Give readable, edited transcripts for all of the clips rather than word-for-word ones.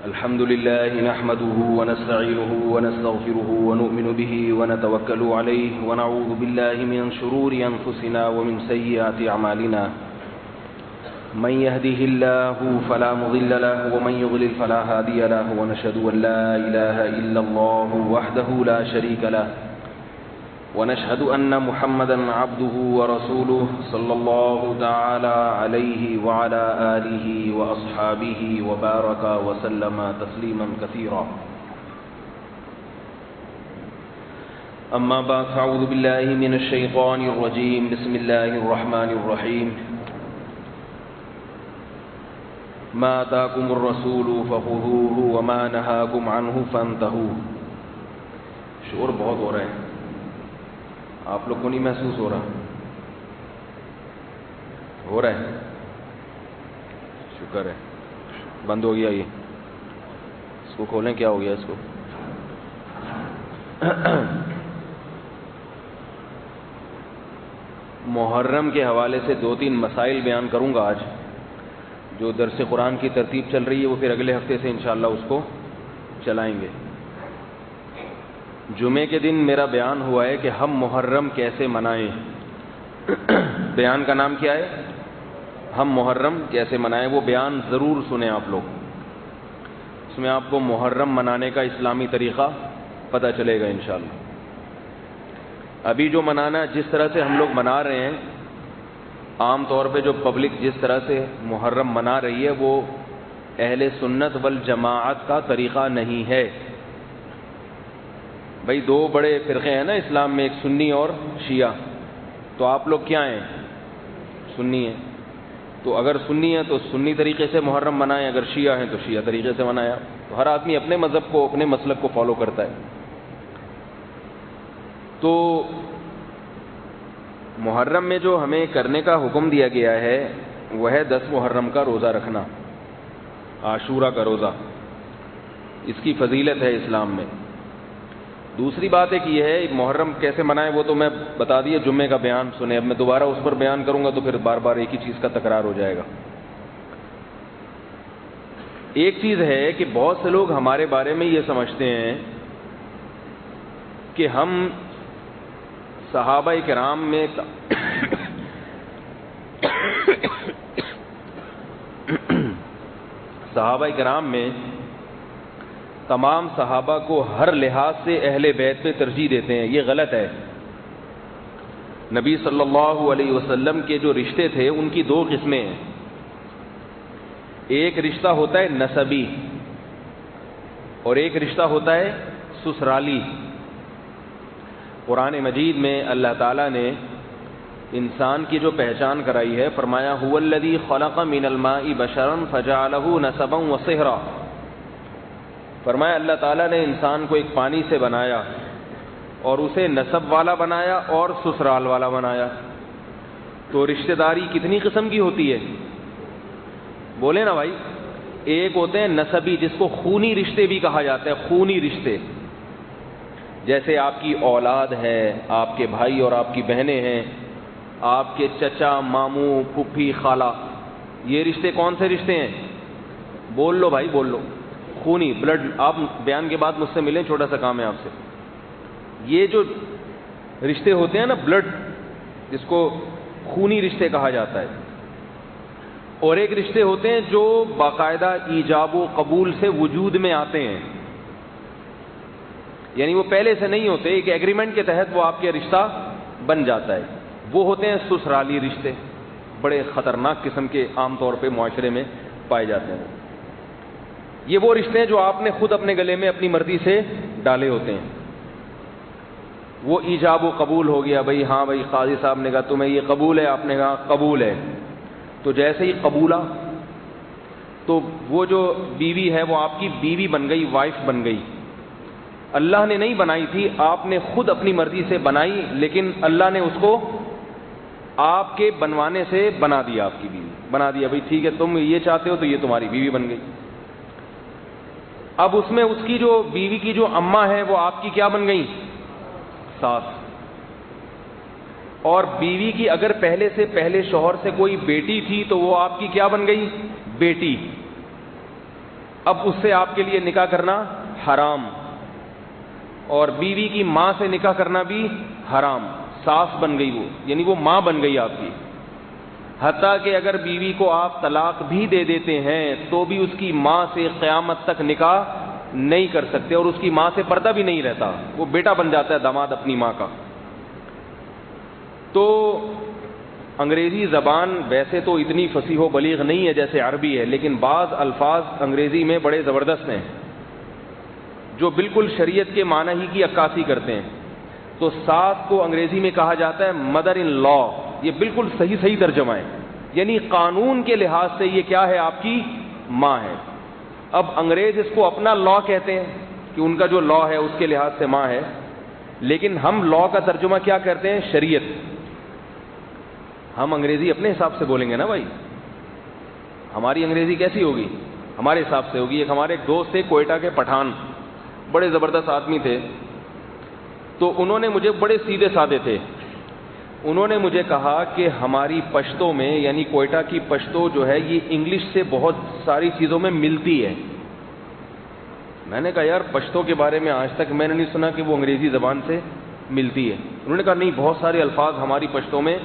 الحمد لله نحمده ونستعينه ونستغفره ونؤمن به ونتوكل عليه ونعوذ بالله من شرور أنفسنا ومن سيئات أعمالنا من يهده الله فلا مضل له ومن يضلل فلا هادي له ونشهد أن لا إله إلا الله وحده لا شريك له ونشهد أن محمدا عبده ورسوله صلى الله تعالى عليه وعلى آله وأصحابه وبارك وسلم تسليما كثيرا أما بعد فأعوذ بالله من الشيطان الرجيم بسم الله الرحمن الرحيم ما آتاكم الرسول فخذوه وما نهاكم عنه فانتهوا. شعور بہت ہو رہا ہے، آپ لوگ کو نہیں محسوس ہو رہا؟ ہو رہا ہے، شکر ہے. بند ہو گیا یہ، اس کو کھولیں. کیا ہو گیا اس کو؟ محرم کے حوالے سے 2-3 مسائل بیان کروں گا آج. جو درس قرآن کی ترتیب چل رہی ہے وہ پھر اگلے ہفتے سے انشاءاللہ اس کو چلائیں گے. جمعے کے دن میرا بیان ہوا ہے کہ ہم محرم کیسے منائیں. بیان کا نام کیا ہے؟ ہم محرم کیسے منائیں. وہ بیان ضرور سنیں آپ لوگ، اس میں آپ کو محرم منانے کا اسلامی طریقہ پتہ چلے گا انشاءاللہ. ابھی جو منانا جس طرح سے ہم لوگ منا رہے ہیں، عام طور پہ جو پبلک جس طرح سے محرم منا رہی ہے وہ اہل سنت والجماعت کا طریقہ نہیں ہے. بھائی 2 بڑے فرقے ہیں نا اسلام میں، ایک سنی اور شیعہ. تو آپ لوگ کیا ہیں؟ سنی ہیں. تو اگر سنی ہیں تو سنی طریقے سے محرم منائیں، اگر شیعہ ہیں تو شیعہ طریقے سے منایا. تو ہر آدمی اپنے مذہب کو، اپنے مسلک کو فالو کرتا ہے. تو محرم میں جو ہمیں کرنے کا حکم دیا گیا ہے وہ ہے 10 محرم کا روزہ رکھنا، عاشورہ کا روزہ. اس کی فضیلت ہے اسلام میں. دوسری بات ایک یہ ہے محرم کیسے منائیں، وہ تو میں بتا دیا. جمعے کا بیان سنیں. اب میں دوبارہ اس پر بیان کروں گا تو پھر بار بار ایک ہی چیز کا تکرار ہو جائے گا. ایک چیز ہے کہ بہت سے لوگ ہمارے بارے میں یہ سمجھتے ہیں کہ ہم صحابہ کرام میں صحابہ کرام میں تمام صحابہ کو ہر لحاظ سے اہل بیت پہ ترجیح دیتے ہیں. یہ غلط ہے. نبی صلی اللہ علیہ وسلم کے جو رشتے تھے ان کی 2 قسمیں ہیں. ایک رشتہ ہوتا ہے نسبی اور ایک رشتہ ہوتا ہے سسرالی. قرآن مجید میں اللہ تعالیٰ نے انسان کی جو پہچان کرائی ہے، فرمایا هو الذی خلق من الماء بشرا فجعله نسبا وصہرا. فرمایا اللہ تعالیٰ نے انسان کو ایک پانی سے بنایا اور اسے نسب والا بنایا اور سسرال والا بنایا. تو رشتہ داری کتنی قسم کی ہوتی ہے؟ بولے نا بھائی. ایک ہوتے ہیں نسبی جس کو خونی رشتے بھی کہا جاتا ہے. خونی رشتے جیسے آپ کی اولاد ہے، آپ کے بھائی اور آپ کی بہنیں ہیں، آپ کے چچا، ماموں، پھوپھی، خالہ. یہ رشتے کون سے رشتے ہیں؟ بول لو بھائی، بول لو. خونی، بلڈ. آپ بیان کے بعد مجھ سے ملیں، چھوٹا سا کام ہے آپ سے. یہ جو رشتے ہوتے ہیں نا بلڈ، جس کو خونی رشتے کہا جاتا ہے. اور ایک رشتے ہوتے ہیں جو باقاعدہ ایجاب و قبول سے وجود میں آتے ہیں، یعنی وہ پہلے سے نہیں ہوتے، ایک ایگریمنٹ کے تحت وہ آپ کے رشتہ بن جاتا ہے. وہ ہوتے ہیں سسرالی رشتے. بڑے خطرناک قسم کے عام طور پہ معاشرے میں پائے جاتے ہیں. یہ وہ رشتے ہیں جو آپ نے خود اپنے گلے میں اپنی مرضی سے ڈالے ہوتے ہیں. وہ ایجاب و قبول ہو گیا. بھائی ہاں بھائی، قاضی صاحب نے کہا تمہیں یہ قبول ہے، آپ نے کہا قبول ہے. تو جیسے ہی قبولہ تو وہ جو بیوی ہے وہ آپ کی بیوی بن گئی، وائف بن گئی. اللہ نے نہیں بنائی تھی، آپ نے خود اپنی مرضی سے بنائی، لیکن اللہ نے اس کو آپ کے بنوانے سے بنا دیا. آپ کی بیوی بنا دیا. بھائی ٹھیک ہے، تم یہ چاہتے ہو تو یہ تمہاری بیوی بن گئی. اب اس میں اس کی جو بیوی کی جو اماں ہے وہ آپ کی کیا بن گئی؟ ساس. اور بیوی کی اگر پہلے سے پہلے شوہر سے کوئی بیٹی تھی تو وہ آپ کی کیا بن گئی؟ بیٹی. اب اس سے آپ کے لیے نکاح کرنا حرام، اور بیوی کی ماں سے نکاح کرنا بھی حرام. ساس بن گئی وہ، یعنی وہ ماں بن گئی آپ کی. حتیٰ کہ اگر بیوی کو آپ طلاق بھی دے دیتے ہیں تو بھی اس کی ماں سے قیامت تک نکاح نہیں کر سکتے، اور اس کی ماں سے پردہ بھی نہیں رہتا، وہ بیٹا بن جاتا ہے داماد اپنی ماں کا. تو انگریزی زبان ویسے تو اتنی فصیح و بلیغ نہیں ہے جیسے عربی ہے، لیکن بعض الفاظ انگریزی میں بڑے زبردست ہیں جو بالکل شریعت کے معنی ہی کی عکاسی کرتے ہیں. تو ساس کو انگریزی میں کہا جاتا ہے مدر ان لا. یہ بالکل صحیح ترجمہ ہے، یعنی قانون کے لحاظ سے یہ کیا ہے؟ آپ کی ماں ہے. اب انگریز اس کو اپنا لا کہتے ہیں کہ ان کا جو لا ہے اس کے لحاظ سے ماں ہے، لیکن ہم لا کا ترجمہ کیا کرتے ہیں؟ شریعت. ہم انگریزی اپنے حساب سے بولیں گے نا بھائی. ہماری انگریزی کیسی ہوگی؟ ہمارے حساب سے ہوگی. ہمارے ایک دوست تھے کوئٹہ کے، پٹھان، بڑے زبردست آدمی تھے. تو انہوں نے مجھے، بڑے سیدھے سادے تھے، انہوں نے مجھے کہا کہ ہماری پشتو میں، یعنی کوئٹہ کی پشتو جو ہے، یہ انگلش سے بہت ساری چیزوں میں ملتی ہے. میں نے کہا یار پشتو کے بارے میں آج تک میں نے نہیں سنا کہ وہ انگریزی زبان سے ملتی ہے. انہوں نے کہا نہیں، بہت سارے الفاظ ہماری پشتو میں،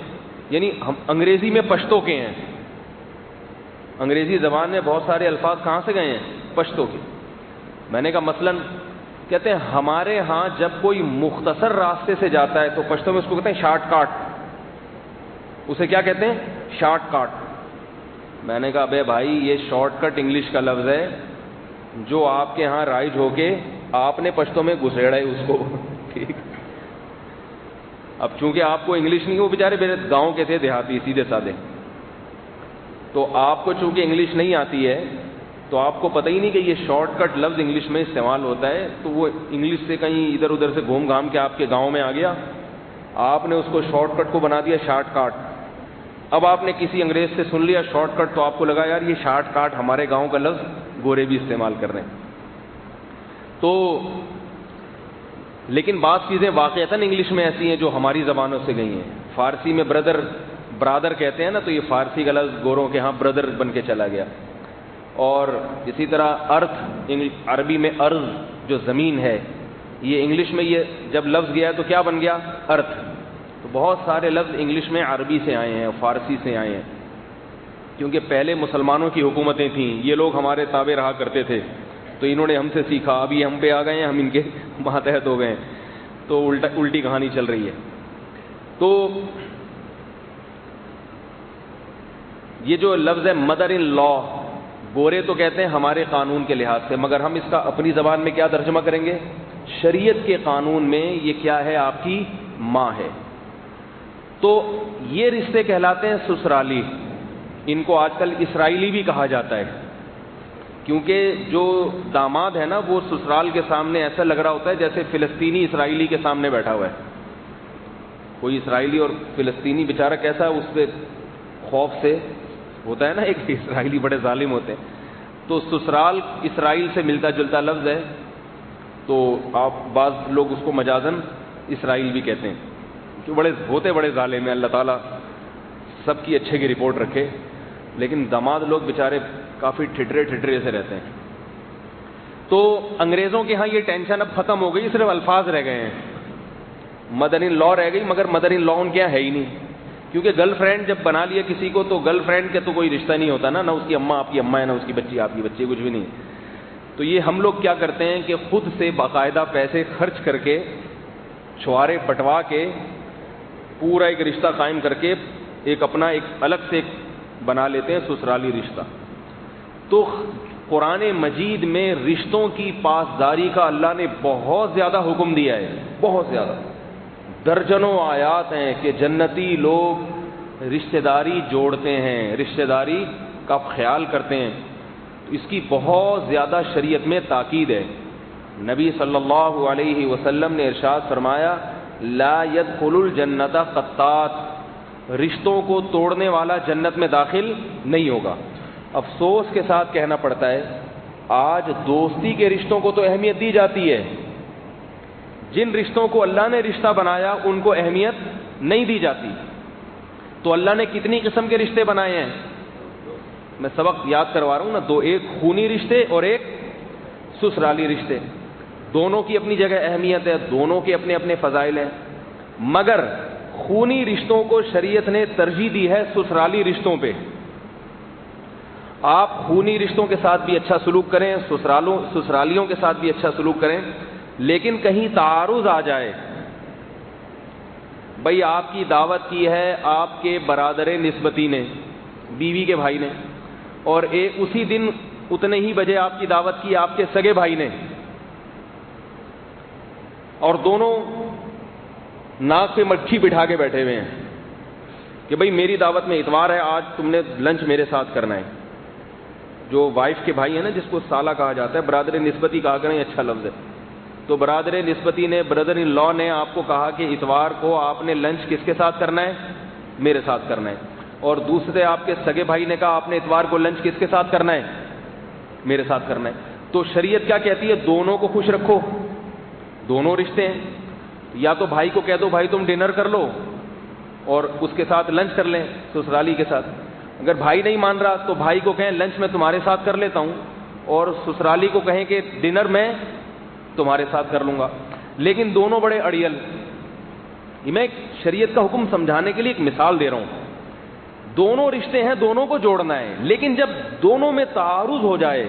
یعنی ہم انگریزی میں پشتو کے ہیں. انگریزی زبان میں بہت سارے الفاظ کہاں سے گئے ہیں؟ پشتو کے. میں نے کہا مثلاً، کہتے ہیں ہمارے ہاں جب کوئی مختصر راستے سے جاتا ہے تو پشتو میں اس کو کہتے ہیں شارٹ کاٹ. اسے کیا کہتے ہیں؟ شارٹ کاٹ. میں نے کہا بے بھائی یہ شارٹ کٹ انگلش کا لفظ ہے جو آپ کے ہاں رائج ہو کے آپ نے پشتو میں گھسیڑا ہے اس کو. ٹھیک. اب چونکہ آپ کو انگلش نہیں، وہ بیچارے میرے گاؤں کے تھے، دیہاتی، سیدھے سادے، تو آپ کو چونکہ انگلش نہیں آتی ہے تو آپ کو پتہ ہی نہیں کہ یہ شارٹ کٹ لفظ انگلش میں استعمال ہوتا ہے. تو وہ انگلش سے کہیں ادھر ادھر سے گھوم گھام کے آپ کے گاؤں میں آ گیا، آپ نے اس کو شارٹ کٹ کو بنا دیا شارٹ کاٹ. اب آپ نے کسی انگریز سے سن لیا شارٹ کٹ تو آپ کو لگا یار یہ شارٹ کاٹ ہمارے گاؤں کا لفظ گورے بھی استعمال کر رہے ہیں. تو لیکن بعض چیزیں واقعتاً انگلش میں ایسی ہیں جو ہماری زبانوں سے گئی ہیں. فارسی میں برادر کہتے ہیں نا، تو یہ فارسی کا لفظ گوروں کے ہاں بردر بن کے چلا گیا. اور اسی طرح ارتھ، عربی میں ارض جو زمین ہے، یہ انگلش میں یہ جب لفظ گیا تو کیا بن گیا؟ ارتھ. تو بہت سارے لفظ انگلش میں عربی سے آئے ہیں، فارسی سے آئے ہیں، کیونکہ پہلے مسلمانوں کی حکومتیں تھیں، یہ لوگ ہمارے تابع رہا کرتے تھے، تو انہوں نے ہم سے سیکھا. ابھی ہم پہ آ گئے ہیں، ہم ان کے ماتحت ہو گئے ہیں، تو الٹی کہانی چل رہی ہے. تو یہ جو لفظ ہے مدر ان لا، گورے تو کہتے ہیں ہمارے قانون کے لحاظ سے، مگر ہم اس کا اپنی زبان میں کیا ترجمہ کریں گے؟ شریعت کے قانون میں یہ کیا ہے؟ آپ کی ماں ہے. تو یہ رشتے کہلاتے ہیں سسرالی. ان کو آج کل اسرائیلی بھی کہا جاتا ہے، کیونکہ جو داماد ہے نا وہ سسرال کے سامنے ایسا لگ رہا ہوتا ہے جیسے فلسطینی اسرائیلی کے سامنے بیٹھا ہوا ہے. کوئی اسرائیلی اور فلسطینی بیچارہ کیسا ہے، اس پہ خوف سے ہوتا ہے نا، ایک اسرائیلی بڑے ظالم ہوتے ہیں. تو سسرال اسرائیل سے ملتا جلتا لفظ ہے، تو آپ بعض لوگ اس کو مجازن اسرائیل بھی کہتے ہیں، کہ بڑے ظالم ہیں. اللہ تعالیٰ سب کی اچھے کی رپورٹ رکھے. لیکن داماد لوگ بیچارے کافی ٹھٹرے سے رہتے ہیں. تو انگریزوں کے ہاں یہ ٹینشن اب ختم ہو گئی، صرف الفاظ رہ گئے ہیں. مدر ان لا رہ گئی، مگر مدر ان لا ان کیا ہے ہی نہیں، کیونکہ گرل فرینڈ جب بنا لیا کسی کو تو گرل فرینڈ کے تو کوئی رشتہ نہیں ہوتا نا اس کی اماں آپ کی اماں ہے، نہ اس کی بچی آپ کی بچی، کچھ بھی نہیں. تو یہ ہم لوگ کیا کرتے ہیں کہ خود سے باقاعدہ پیسے خرچ کر کے، چھوارے بٹوا کے، پورا ایک رشتہ قائم کر کے ایک اپنا ایک الگ سے بنا لیتے ہیں سسرالی رشتہ. تو قرآن مجید میں رشتوں کی پاسداری کا اللہ نے بہت زیادہ حکم دیا ہے، بہت زیادہ. درجنوں آیات ہیں کہ جنتی لوگ رشتہ داری جوڑتے ہیں، رشتہ داری کا خیال کرتے ہیں. اس کی بہت زیادہ شریعت میں تاکید ہے. نبی صلی اللہ علیہ وسلم نے ارشاد فرمایا لا يدخل الجنت قطات، رشتوں کو توڑنے والا جنت میں داخل نہیں ہوگا. افسوس کے ساتھ کہنا پڑتا ہے آج دوستی کے رشتوں کو تو اہمیت دی جاتی ہے، جن رشتوں کو اللہ نے رشتہ بنایا ان کو اہمیت نہیں دی جاتی. تو اللہ نے کتنی قسم کے رشتے بنائے ہیں؟ میں سبق یاد کروا رہا ہوں نا, دو, ایک خونی رشتے اور ایک سسرالی رشتے. دونوں کی اپنی جگہ اہمیت ہے, دونوں کے اپنے اپنے فضائل ہیں, مگر خونی رشتوں کو شریعت نے ترجیح دی ہے سسرالی رشتوں پہ. آپ خونی رشتوں کے ساتھ بھی اچھا سلوک کریں, سسرالیوں کے ساتھ بھی اچھا سلوک کریں, لیکن کہیں تعارض آ جائے, بھئی آپ کی دعوت کی ہے آپ کے برادر نسبتی نے, بیوی کے بھائی نے, اور اسی دن اتنے ہی بجے آپ کی دعوت کی آپ کے سگے بھائی نے, اور دونوں ناک پہ مکھی بٹھا کے بیٹھے ہوئے ہیں کہ بھئی میری دعوت میں اتوار ہے, آج تم نے لنچ میرے ساتھ کرنا ہے. جو وائف کے بھائی ہیں نا, جس کو سالہ کہا جاتا ہے, برادر نسبتی کہا کریں, اچھا لفظ ہے. تو برادر نسبتی نے, برادر ان لا نے آپ کو کہا کہ اتوار کو آپ نے لنچ کس کے ساتھ کرنا ہے؟ میرے ساتھ کرنا ہے. اور دوسرے آپ کے سگے بھائی نے کہا آپ نے اتوار کو لنچ کس کے ساتھ کرنا ہے؟ میرے ساتھ کرنا ہے. تو شریعت کیا کہتی ہے؟ دونوں کو خوش رکھو, دونوں رشتے ہیں. یا تو بھائی کو کہہ دو بھائی تم ڈنر کر لو اور اس کے ساتھ لنچ کر لیں سسرالی کے ساتھ. اگر بھائی نہیں مان رہا تو بھائی کو کہیں لنچ میں تمہارے ساتھ کر لیتا ہوں, اور سسرالی کو کہیں کہ ڈنر میں تمہارے ساتھ کر لوں گا. لیکن دونوں بڑے اڑیل. میں ایک شریعت کا حکم سمجھانے کے لیے ایک مثال دے رہا ہوں. دونوں رشتے ہیں, دونوں کو جوڑنا ہے, لیکن جب دونوں میں تعارض ہو جائے,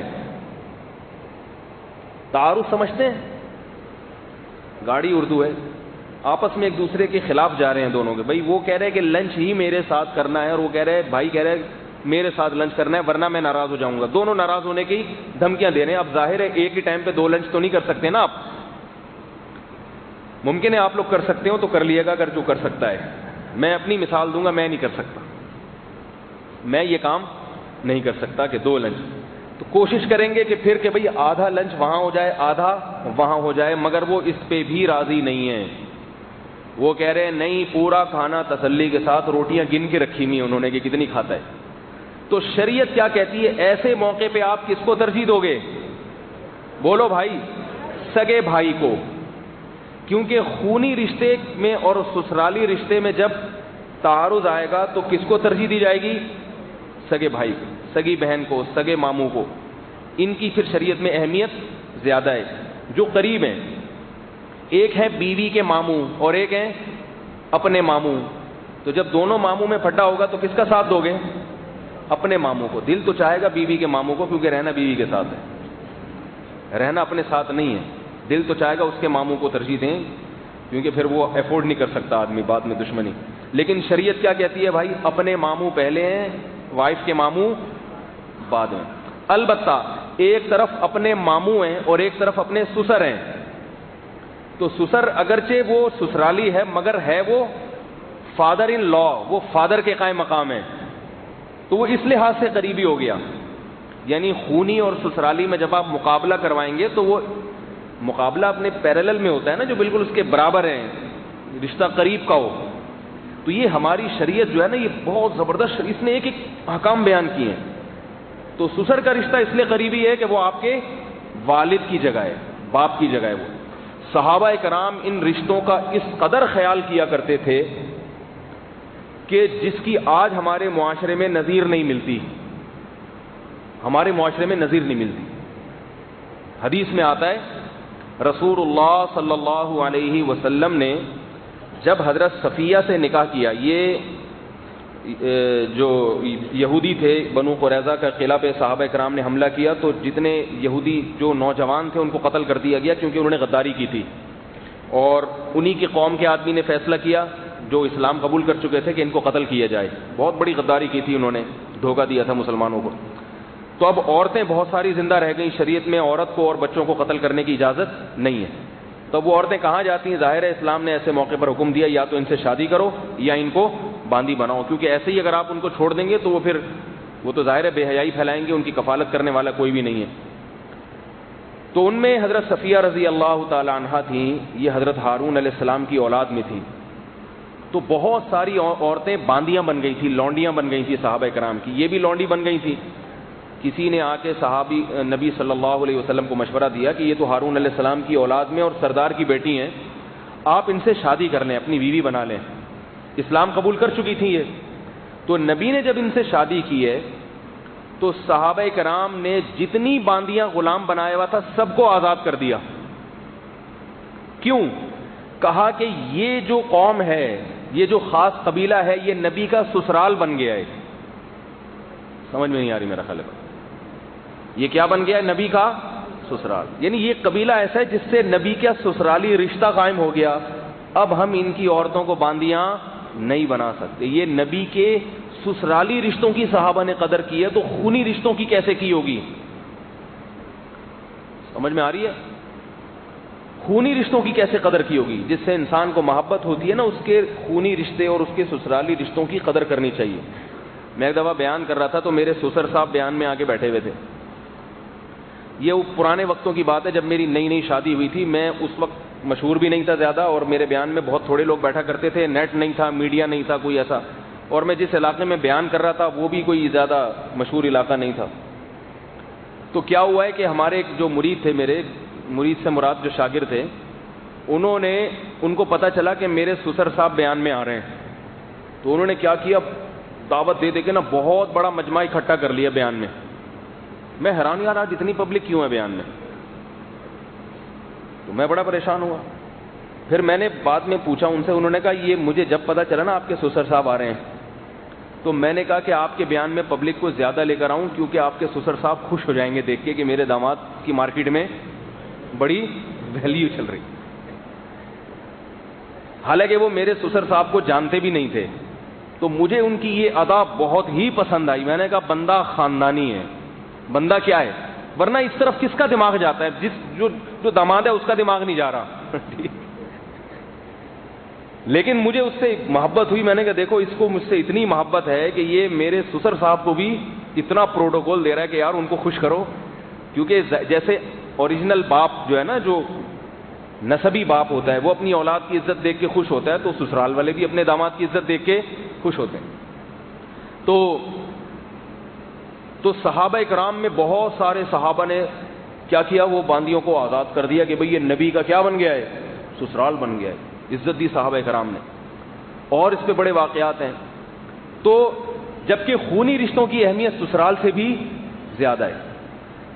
تعارض سمجھتے ہیں, گاڑی اردو ہے, آپس میں ایک دوسرے کے خلاف جا رہے ہیں دونوں کے, بھائی وہ کہہ رہے ہیں کہ لنچ ہی میرے ساتھ کرنا ہے, اور وہ کہہ رہے ہیں, بھائی کہہ رہے ہیں میرے ساتھ لنچ کرنا ہے ورنہ میں ناراض ہو جاؤں گا. دونوں ناراض ہونے کی دھمکیاں دے رہے ہیں. اب ظاہر ہے ایک ہی ٹائم پہ 2 لنچ تو نہیں کر سکتے نا آپ. ممکن ہے آپ لوگ کر سکتے ہو تو کر لیے گا اگر جو کر سکتا ہے. میں اپنی مثال دوں گا, میں نہیں کر سکتا, میں یہ کام نہیں کر سکتا کہ 2 لنچ. تو کوشش کریں گے کہ پھر کہ بھئی آدھا لنچ وہاں ہو جائے آدھا وہاں ہو جائے, مگر وہ اس پہ بھی راضی نہیں ہیں. وہ کہہ رہے ہیں نہیں, پورا کھانا تسلی کے ساتھ, روٹیاں گن کے رکھی ہوئی انہوں نے کہ کتنی کھاتا ہے. تو شریعت کیا کہتی ہے؟ ایسے موقع پہ آپ کس کو ترجیح دو گے؟ بولو بھائی, سگے بھائی کو. کیونکہ خونی رشتے میں اور سسرالی رشتے میں جب تعارض آئے گا تو کس کو ترجیح دی جائے گی؟ سگے بھائی کو, سگی بہن کو, سگے ماموں کو. ان کی پھر شریعت میں اہمیت زیادہ ہے. جو قریب ہیں, ایک ہے بیوی کے ماموں اور ایک ہے اپنے ماموں. تو جب دونوں ماموں میں پھٹا ہوگا تو کس کا ساتھ دو گے؟ اپنے ماموں کو. دل تو چاہے گا بیوی کے ماموں کو, کیونکہ رہنا بیوی کے ساتھ ہے, رہنا اپنے ساتھ نہیں ہے. دل تو چاہے گا اس کے ماموں کو ترجیح دیں, کیونکہ پھر وہ افورڈ نہیں کر سکتا آدمی بعد میں دشمنی. لیکن شریعت کیا کہتی ہے؟ بھائی اپنے ماموں پہلے ہیں, وائف کے ماموں بعد میں. البتہ ایک طرف اپنے ماموں ہیں اور ایک طرف اپنے سسر ہیں. تو سسر اگرچہ وہ سسرالی ہے مگر ہے وہ فادر ان لا, وہ فادر کے قائم مقام ہے, تو وہ اس لحاظ سے قریبی ہو گیا. یعنی خونی اور سسرالی میں جب آپ مقابلہ کروائیں گے تو وہ مقابلہ اپنے پیرالل میں ہوتا ہے نا, جو بالکل اس کے برابر ہیں, رشتہ قریب کا ہو. تو یہ ہماری شریعت جو ہے نا, یہ بہت زبردست, اس نے ایک ایک احکام بیان کیے ہیں. تو سسر کا رشتہ اس لیے قریبی ہے کہ وہ آپ کے والد کی جگہ ہے, باپ کی جگہ ہے. وہ صحابہ کرام ان رشتوں کا اس قدر خیال کیا کرتے تھے کہ جس کی آج ہمارے معاشرے میں نظیر نہیں ملتی, ہمارے معاشرے میں نظیر نہیں ملتی. حدیث میں آتا ہے رسول اللہ صلی اللہ علیہ وسلم نے جب حضرت صفیہ سے نکاح کیا, یہ جو یہودی تھے بنو قریظہ کا قلعہ پہ صحابہ کرام نے حملہ کیا, تو جتنے یہودی جو نوجوان تھے ان کو قتل کر دیا گیا, کیونکہ انہوں نے غداری کی تھی. اور انہی کی قوم کے آدمی نے فیصلہ کیا جو اسلام قبول کر چکے تھے کہ ان کو قتل کیا جائے. بہت بڑی غداری کی تھی انہوں نے, دھوکہ دیا تھا مسلمانوں کو. تو اب عورتیں بہت ساری زندہ رہ گئیں. شریعت میں عورت کو اور بچوں کو قتل کرنے کی اجازت نہیں ہے. تو وہ عورتیں کہاں جاتی ہیں؟ ظاہر ہے اسلام نے ایسے موقع پر حکم دیا یا تو ان سے شادی کرو یا ان کو باندی بناؤ, کیونکہ ایسے ہی اگر آپ ان کو چھوڑ دیں گے تو وہ تو ظاہر ہے بے حیائی پھیلائیں گے, ان کی کفالت کرنے والا کوئی بھی نہیں ہے. تو ان میں حضرت صفیہ رضی اللہ تعالی عنہا تھیں, یہ حضرت ہارون علیہ السلام کی اولاد میں تھیں. تو بہت ساری عورتیں باندیاں بن گئی تھیں, لونڈیاں بن گئی تھیں صحابہ کرام کی. یہ بھی لونڈی بن گئی تھی. کسی نے آ کے صحابی نبی صلی اللہ علیہ وسلم کو مشورہ دیا کہ یہ تو ہارون علیہ السلام کی اولاد میں اور سردار کی بیٹی ہیں, آپ ان سے شادی کر لیں, اپنی بیوی بنا لیں. اسلام قبول کر چکی تھیں یہ. تو نبی نے جب ان سے شادی کی ہے تو صحابہ کرام نے جتنی باندیاں غلام بنایا ہوا تھا سب کو آزاد کر دیا. کیوں؟ کہا کہ یہ جو قوم ہے، یہ جو خاص قبیلہ ہے، یہ نبی کا سسرال بن گیا ہے. سمجھ میں نہیں آ رہی میرا خیال ہے. یہ کیا بن گیا ہے؟ نبی کا سسرال. یعنی یہ قبیلہ ایسا ہے جس سے نبی کا سسرالی رشتہ قائم ہو گیا. اب ہم ان کی عورتوں کو باندیاں نہیں بنا سکتے. یہ نبی کے سسرالی رشتوں کی صحابہ نے قدر کی ہے، تو خونی رشتوں کی کیسے کی ہوگی؟ سمجھ میں آ رہی ہے؟ خونی رشتوں کی کیسے قدر کی ہوگی؟ جس سے انسان کو محبت ہوتی ہے نا، اس کے خونی رشتے اور اس کے سسرالی رشتوں کی قدر کرنی چاہیے. میں ایک دفعہ بیان کر رہا تھا تو میرے سسر صاحب بیان میں آگے بیٹھے ہوئے تھے. یہ پرانے وقتوں کی بات ہے جب میری نئی نئی شادی ہوئی تھی. میں اس وقت مشہور بھی نہیں تھا زیادہ، اور میرے بیان میں بہت تھوڑے لوگ بیٹھا کرتے تھے. نیٹ نہیں تھا، میڈیا نہیں تھا کوئی ایسا، اور میں جس علاقے میں بیان کر رہا تھا وہ بھی کوئی زیادہ مشہور علاقہ نہیں تھا. تو کیا ہوا ہے کہ ہمارے ایک جو مرید تھے، میرے مرید سے مراد جو شاگرد تھے، ان کو پتہ چلا کہ میرے سسر صاحب بیان میں آ رہے ہیں. تو انہوں نے کیا کیا، دعوت دے دے کے نا بہت بڑا مجمع اکٹھا کر لیا بیان میں. میں حیران یار آج اتنی پبلک کیوں ہے بیان میں؟ تو میں بڑا پریشان ہوا. پھر میں نے بعد میں پوچھا ان سے، انہوں نے کہا یہ مجھے جب پتہ چلا نا آپ کے سسر صاحب آ رہے ہیں تو میں نے کہا کہ آپ کے بیان میں پبلک کو زیادہ لے کر آؤں، کیونکہ آپ کے سسر صاحب خوش ہو جائیں گے دیکھ کے کہ میرے داماد کی مارکیٹ میں بڑی ویلیو چل رہی. حالانکہ وہ میرے سسر صاحب کو جانتے بھی نہیں تھے. تو مجھے ان کی یہ ادا بہت ہی پسند آئی. میں نے کہا بندہ خاندانی ہے، بندہ کیا ہے، ورنہ اس طرف کس کا دماغ جاتا ہے؟ جو داماد ہے اس کا دماغ نہیں جا رہا. لیکن مجھے اس سے محبت ہوئی. میں نے کہا دیکھو اس کو مجھ سے اتنی محبت ہے کہ یہ میرے سسر صاحب کو بھی اتنا پروٹوکول دے رہا ہے کہ یار ان کو خوش کرو. کیونکہ جیسے اوریجنل باپ جو ہے نا، جو نسبی باپ ہوتا ہے، وہ اپنی اولاد کی عزت دیکھ کے خوش ہوتا ہے، تو سسرال والے بھی اپنے داماد کی عزت دیکھ کے خوش ہوتے ہیں. تو صحابہ کرام میں بہت سارے صحابہ نے کیا کیا، وہ باندیوں کو آزاد کر دیا کہ بھئی یہ نبی کا کیا بن گیا ہے، سسرال بن گیا ہے. عزت دی صحابہ کرام نے. اور اس پہ بڑے واقعات ہیں. تو جبکہ خونی رشتوں کی اہمیت سسرال سے بھی زیادہ ہے.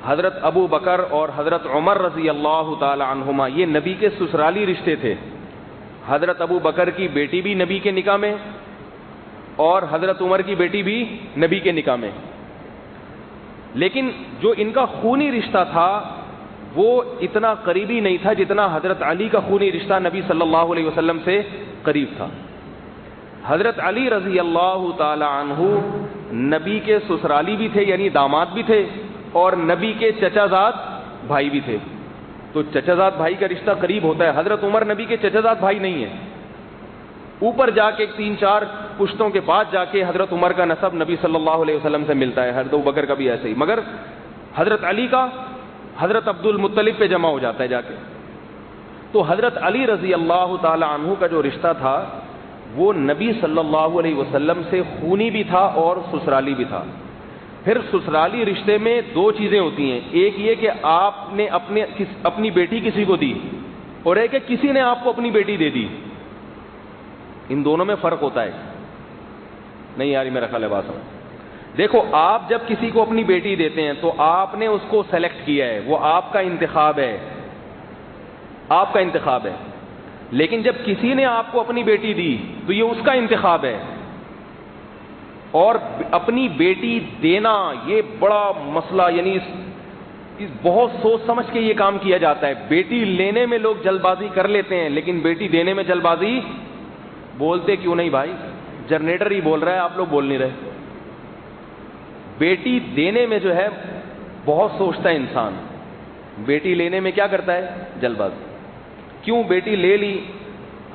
حضرت ابو بکر اور حضرت عمر رضی اللہ تعالی عنہما یہ نبی کے سسرالی رشتے تھے. حضرت ابو بکر کی بیٹی بھی نبی کے نکاح میں، اور حضرت عمر کی بیٹی بھی نبی کے نکاح میں. لیکن جو ان کا خونی رشتہ تھا وہ اتنا قریبی نہیں تھا جتنا حضرت علی کا خونی رشتہ نبی صلی اللہ علیہ وسلم سے قریب تھا. حضرت علی رضی اللہ تعالی عنہ نبی کے سسرالی بھی تھے، یعنی داماد بھی تھے، اور نبی کے چچا زاد بھائی بھی تھے. تو چچا زاد بھائی کا رشتہ قریب ہوتا ہے. حضرت عمر نبی کے چچا زاد بھائی نہیں ہیں. اوپر جا کے 3-4 پشتوں کے بعد جا کے حضرت عمر کا نسب نبی صلی اللہ علیہ وسلم سے ملتا ہے. حضرت ابو بکر کا بھی ایسے ہی، مگر حضرت علی کا حضرت عبد المطلب پہ جمع ہو جاتا ہے جا کے. تو حضرت علی رضی اللہ تعالی عنہ کا جو رشتہ تھا وہ نبی صلی اللہ علیہ وسلم سے خونی بھی تھا اور سسرالی بھی تھا. پھر سسرالی رشتے میں 2 چیزیں ہوتی ہیں. ایک یہ کہ آپ نے اپنی بیٹی کسی کو دی، اور ایک کہ کسی نے آپ کو اپنی بیٹی دے دی. ان دونوں میں فرق ہوتا ہے. نہیں یار میرا خیال ہے بات سمجھ. دیکھو آپ جب کسی کو اپنی بیٹی دیتے ہیں تو آپ نے اس کو سلیکٹ کیا ہے، وہ آپ کا انتخاب ہے، آپ کا انتخاب ہے. لیکن جب کسی نے آپ کو اپنی بیٹی دی تو یہ اس کا انتخاب ہے. اور اپنی بیٹی دینا یہ بڑا مسئلہ، یعنی بہت سوچ سمجھ کے یہ کام کیا جاتا ہے. بیٹی لینے میں لوگ جلد بازی کر لیتے ہیں، لیکن بیٹی دینے میں جلد بازی بولتے کیوں نہیں بھائی؟ جنریٹر ہی بول رہا ہے، آپ لوگ بول نہیں رہے. بیٹی دینے میں جو ہے بہت سوچتا ہے انسان. بیٹی لینے میں کیا کرتا ہے؟ جلد بازی. کیوں؟ بیٹی لے لی،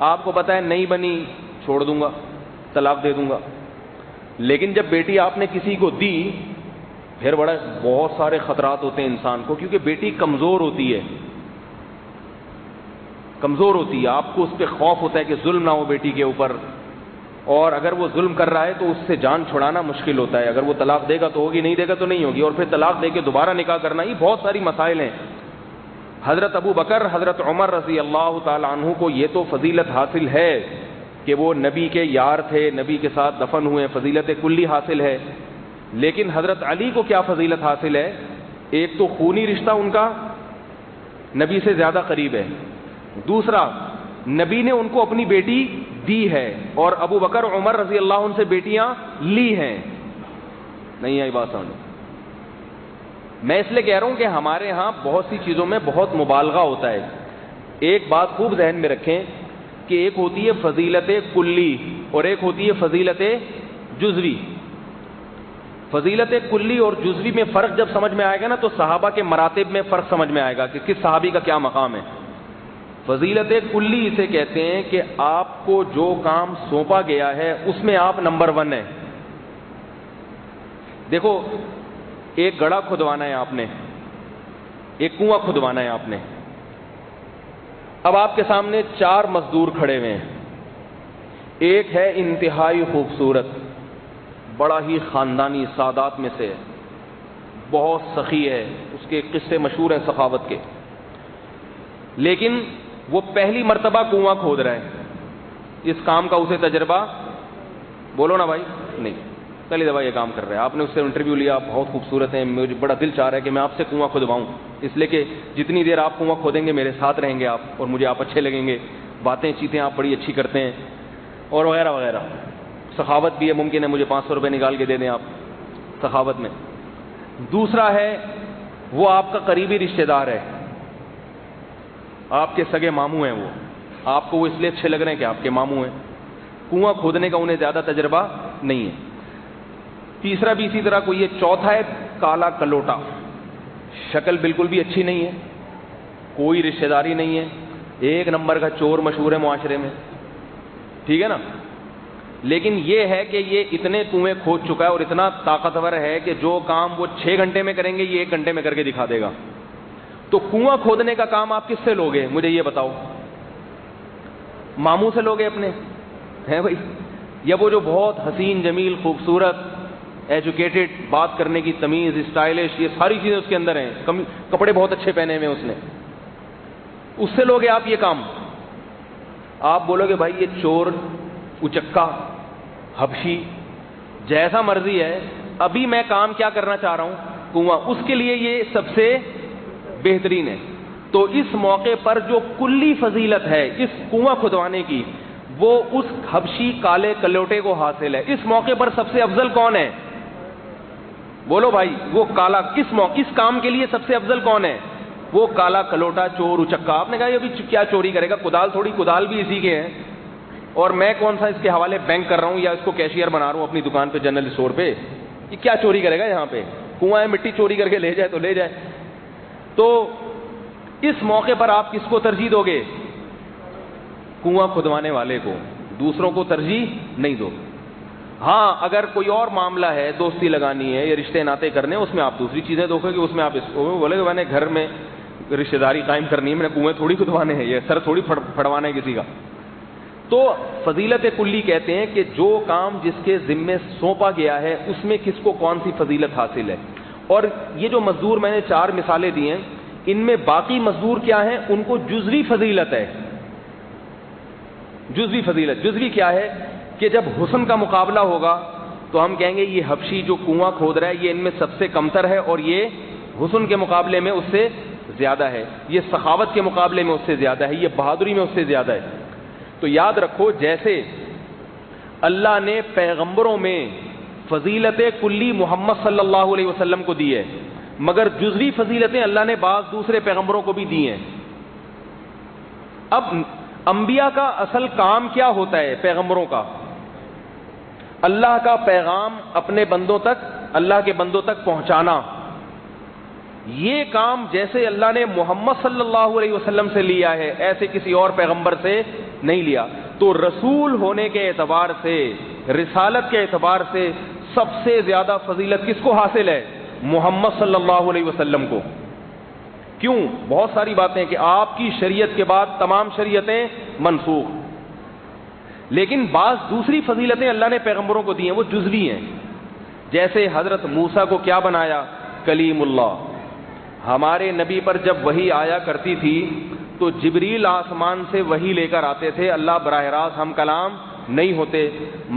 آپ کو پتا ہے نہیں بنی چھوڑ دوں گا، طلاق دے دوں گا. لیکن جب بیٹی آپ نے کسی کو دی پھر بہت سارے خطرات ہوتے ہیں انسان کو، کیونکہ بیٹی کمزور ہوتی ہے، کمزور ہوتی ہے. آپ کو اس پہ خوف ہوتا ہے کہ ظلم نہ ہو بیٹی کے اوپر، اور اگر وہ ظلم کر رہا ہے تو اس سے جان چھڑانا مشکل ہوتا ہے. اگر وہ طلاق دے گا تو ہوگی، نہیں دے گا تو نہیں ہوگی، اور پھر طلاق دے کے دوبارہ نکاح کرنا، یہ بہت ساری مسائل ہیں. حضرت ابو بکر حضرت عمر رضی اللہ تعالی عنہ کو یہ تو فضیلت حاصل ہے کہ وہ نبی کے یار تھے، نبی کے ساتھ دفن ہوئے، فضیلت کلی حاصل ہے. لیکن حضرت علی کو کیا فضیلت حاصل ہے؟ ایک تو خونی رشتہ ان کا نبی سے زیادہ قریب ہے، دوسرا نبی نے ان کو اپنی بیٹی دی ہے، اور ابو بکر عمر رضی اللہ عنہ سے بیٹیاں لی ہیں. نہیں آئی بات سمجھ؟ میں اس لیے کہہ رہا ہوں کہ ہمارے ہاں بہت سی چیزوں میں بہت مبالغہ ہوتا ہے. ایک بات خوب ذہن میں رکھیں کہ ایک ہوتی ہے فضیلت کلی اور ایک ہوتی ہے فضیلت جزوی. فضیلت کلی اور جزوی میں فرق جب سمجھ میں آئے گا نا تو صحابہ کے مراتب میں فرق سمجھ میں آئے گا کہ کس صحابی کا کیا مقام ہے. فضیلت کلی اسے کہتے ہیں کہ آپ کو جو کام سونپا گیا ہے اس میں آپ نمبر 1 ہیں. دیکھو، ایک گڑھا کھدوانا ہے آپ نے، ایک کنواں کھدوانا ہے آپ نے. اب آپ کے سامنے 4 مزدور کھڑے ہوئے ہیں. ایک ہے انتہائی خوبصورت، بڑا ہی خاندانی سادات میں سے، بہت سخی ہے، اس کے قصے مشہور ہیں سخاوت کے، لیکن وہ پہلی مرتبہ کنواں کھود رہا ہے. اس کام کا اسے تجربہ، بولو نا بھائی، نہیں، پہلی دفعہ یہ کام کر رہا ہے. آپ نے اس سے انٹرویو لیا، بہت خوبصورت ہیں، مجھے بڑا دل چاہ رہا ہے کہ میں آپ سے کنواں کھدواؤں، اس لیے کہ جتنی دیر آپ کنواں کھودیں گے میرے ساتھ رہیں گے آپ، اور مجھے آپ اچھے لگیں گے، باتیں چیتیں آپ بڑی اچھی کرتے ہیں، اور وغیرہ وغیرہ. سخاوت بھی ہے، ممکن ہے مجھے 500 روپے نکال کے دے دیں آپ سخاوت میں. دوسرا ہے وہ آپ کا قریبی رشتہ دار ہے، آپ کے سگے ماموں ہیں، وہ آپ کو وہ اس لیے اچھے لگ رہے ہیں کہ آپ کے ماموں ہیں. کنواں کھودنے کا انہیں زیادہ تجربہ نہیں ہے. تیسرا بھی اسی طرح کوئی ہے. چوتھا ہے کالا کلوٹا، شکل بالکل بھی اچھی نہیں ہے، کوئی رشتہ داری نہیں ہے، ایک نمبر کا چور مشہور ہے معاشرے میں، ٹھیک ہے نا. لیکن یہ ہے کہ یہ اتنے کنویں کھود چکا ہے اور اتنا طاقتور ہے کہ جو کام وہ 6 گھنٹے میں کریں گے یہ 1 گھنٹے میں کر کے دکھا دے گا. تو کنواں کھودنے کا کام آپ کس سے لوگے؟ مجھے یہ بتاؤ. ماموں سے لوگے اپنے ہیں بھائی، یا وہ جو بہت حسین جمیل خوبصورت ایجوکیٹڈ، بات کرنے کی تمیز، اسٹائلش، یہ ساری چیزیں اس کے اندر ہیں، کپڑے بہت اچھے پہنے ہوئے اس نے، اس سے لوگے آپ یہ کام؟ آپ بولو گے بھائی یہ چور، اچکا، حبشی، جیسا مرضی ہے، ابھی میں کام کیا کرنا چاہ رہا ہوں؟ کنواں. اس کے لیے یہ سب سے بہترین ہے. تو اس موقع پر جو کلی فضیلت ہے اس کنواں کھدوانے کی، وہ اس حبشی کالے کلوٹے کو حاصل ہے. اس موقع پر سب سے افضل کون ہے؟ بولو بھائی، وہ کالا اس کام کے لیے سب سے افضل کون ہے؟ وہ کالا کلوٹا چور اچکا. آپ نے کہا یہ ابھی کیا چوری کرے گا؟ کدال تھوڑی، کدال بھی اسی کے ہیں، اور میں کون سا اس کے حوالے بینک کر رہا ہوں یا اس کو کیشیئر بنا رہا ہوں اپنی دکان پہ، جنرل اسٹور پہ. یہ کیا چوری کرے گا یہاں پہ؟ کنواں ہے، مٹی چوری کر کے لے جائے تو لے جائے. تو اس موقع پر آپ کس کو ترجیح دو گے؟ کنواں کھدوانے والے کو، دوسروں کو ترجیح نہیں دو. ہاں اگر کوئی اور معاملہ ہے، دوستی لگانی ہے یا رشتے ناطے کرنے، اس میں آپ دوسری چیزیں دیکھو گے. اس میں آپ اس کو بولے کہ میں نے گھر میں رشتہ داری قائم کرنی ہے، میں نے کنویں تھوڑی کھدوانے ہیں، یہ سر تھوڑی پھڑوانا ہے کسی کا. تو فضیلت کلی کہتے ہیں کہ جو کام جس کے ذمے سونپا گیا ہے اس میں کس کو کون سی فضیلت حاصل ہے. اور یہ جو مزدور میں نے 4 مثالیں دی ہیں، ان میں باقی مزدور کیا ہیں؟ ان کو جزوی فضیلت ہے. جزوی فضیلت، جزوی کیا ہے کہ جب حسن کا مقابلہ ہوگا تو ہم کہیں گے یہ حبشی جو کنواں کھود رہا ہے یہ ان میں سب سے کمتر ہے، اور یہ حسن کے مقابلے میں اس سے زیادہ ہے، یہ سخاوت کے مقابلے میں اس سے زیادہ ہے، یہ بہادری میں اس سے زیادہ ہے. تو یاد رکھو، جیسے اللہ نے پیغمبروں میں فضیلت کلی محمد صلی اللہ علیہ وسلم کو دی ہے، مگر جزوی فضیلتیں اللہ نے بعض دوسرے پیغمبروں کو بھی دی ہیں. اب انبیاء کا اصل کام کیا ہوتا ہے؟ پیغمبروں کا اللہ کا پیغام اپنے بندوں تک، اللہ کے بندوں تک پہنچانا. یہ کام جیسے اللہ نے محمد صلی اللہ علیہ وسلم سے لیا ہے ایسے کسی اور پیغمبر سے نہیں لیا. تو رسول ہونے کے اعتبار سے، رسالت کے اعتبار سے سب سے زیادہ فضیلت کس کو حاصل ہے؟ محمد صلی اللہ علیہ وسلم کو. کیوں؟ بہت ساری باتیں کہ آپ کی شریعت کے بعد تمام شریعتیں منسوخ. لیکن بعض دوسری فضیلتیں اللہ نے پیغمبروں کو دی ہیں، وہ جزوی ہیں. جیسے حضرت موسیٰ کو کیا بنایا؟ کلیم اللہ. ہمارے نبی پر جب وحی آیا کرتی تھی تو جبریل آسمان سے وحی لے کر آتے تھے، اللہ براہ راست ہم کلام نہیں ہوتے،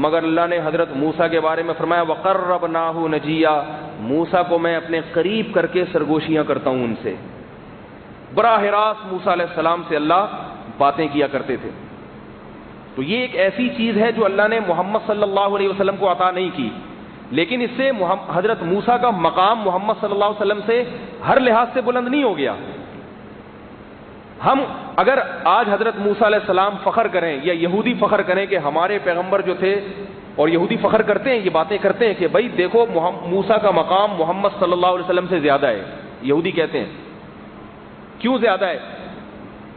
مگر اللہ نے حضرت موسیٰ کے بارے میں فرمایا وَقَرَّبْنَاهُ نَجِيًّا، موسیٰ کو میں اپنے قریب کر کے سرگوشیاں کرتا ہوں ان سے۔ براہ راست موسیٰ علیہ السلام سے اللہ باتیں کیا کرتے تھے۔ تو یہ ایک ایسی چیز ہے جو اللہ نے محمد صلی اللہ علیہ وسلم کو عطا نہیں کی، لیکن اس سے حضرت موسیٰ کا مقام محمد صلی اللہ علیہ وسلم سے ہر لحاظ سے بلند نہیں ہو گیا۔ ہم اگر آج حضرت موسیٰ علیہ السلام فخر کریں یا یہودی فخر کریں کہ ہمارے پیغمبر جو تھے، اور یہودی فخر کرتے ہیں، یہ باتیں کرتے ہیں کہ بھائی دیکھو موسیٰ کا مقام محمد صلی اللہ علیہ وسلم سے زیادہ ہے، یہودی کہتے ہیں۔ کیوں زیادہ ہے؟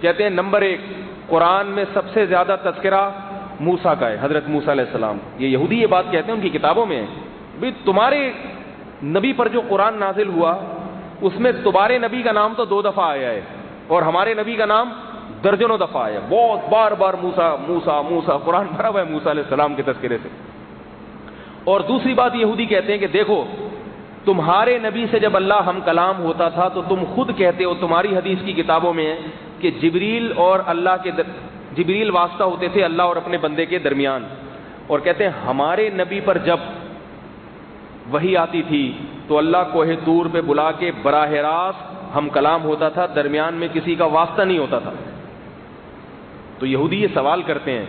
کہتے ہیں نمبر 1، قرآن میں سب سے زیادہ تذکرہ موسیٰ کا ہے، حضرت موسیٰ علیہ السلام۔ یہ یہودی یہ بات کہتے ہیں، ان کی کتابوں میں ہے بھائی تمہارے نبی پر جو قرآن نازل ہوا اس میں تمہارے نبی کا نام تو 2 دفعہ آیا ہے اور ہمارے نبی کا نام درجنوں دفعہ آیا ہے، بہت بار بار موسیٰ موسیٰ موسیٰ، قرآن بھرا ہوا ہے موسیٰ علیہ السلام کے تذکرے سے۔ اور دوسری بات یہودی کہتے ہیں کہ دیکھو تمہارے نبی سے جب اللہ ہم کلام ہوتا تھا تو تم خود کہتے ہو، تمہاری حدیث کی کتابوں میں ہے کہ جبریل اور اللہ کے جبریل واسطہ ہوتے تھے اللہ اور اپنے بندے کے درمیان، اور کہتے ہیں ہمارے نبی پر جب وحی آتی تھی تو اللہ کوہ طور پہ بلا کے براہ راست ہم کلام ہوتا تھا، درمیان میں کسی کا واسطہ نہیں ہوتا تھا۔ تو یہودی یہ سوال کرتے ہیں،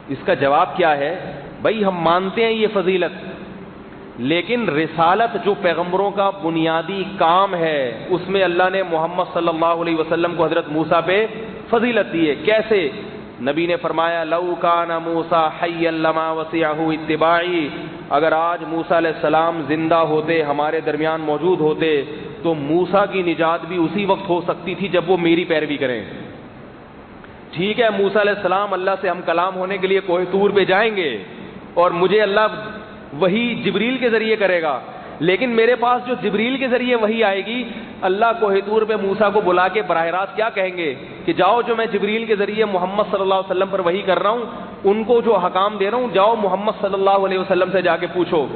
اس کا جواب کیا ہے؟ بھائی ہم مانتے ہیں یہ فضیلت، لیکن رسالت جو پیغمبروں کا بنیادی کام ہے اس میں اللہ نے محمد صلی اللہ علیہ وسلم کو حضرت موسیٰ پہ فضیلت دی ہے۔ کیسے؟ نبی نے فرمایا لو کان موسیٰ حیا لما وسعہ اتباعی، اگر آج موسیٰ علیہ السلام زندہ ہوتے، ہمارے درمیان موجود ہوتے، تو موسیٰ کی نجات بھی اسی وقت ہو سکتی تھی جب وہ میری پیروی کریں۔ ٹھیک ہے موسیٰ علیہ السلام اللہ سے ہم کلام ہونے کے لیے کوہ طور پہ جائیں گے اور مجھے اللہ وہی جبریل کے ذریعے کرے گا، لیکن میرے پاس جو جبریل کے ذریعے وہی آئے گی، اللہ کوہ طور پہ موسیٰ کو بلا کے براہ راست کیا کہیں گے کہ جاؤ جو میں جبریل کے ذریعے محمد صلی اللہ علیہ وسلم پر وحی کر رہا ہوں، ان کو جو احکام دے رہا ہوں، جاؤ محمد صلی اللہ علیہ وسلم سے جا کے پوچھو۔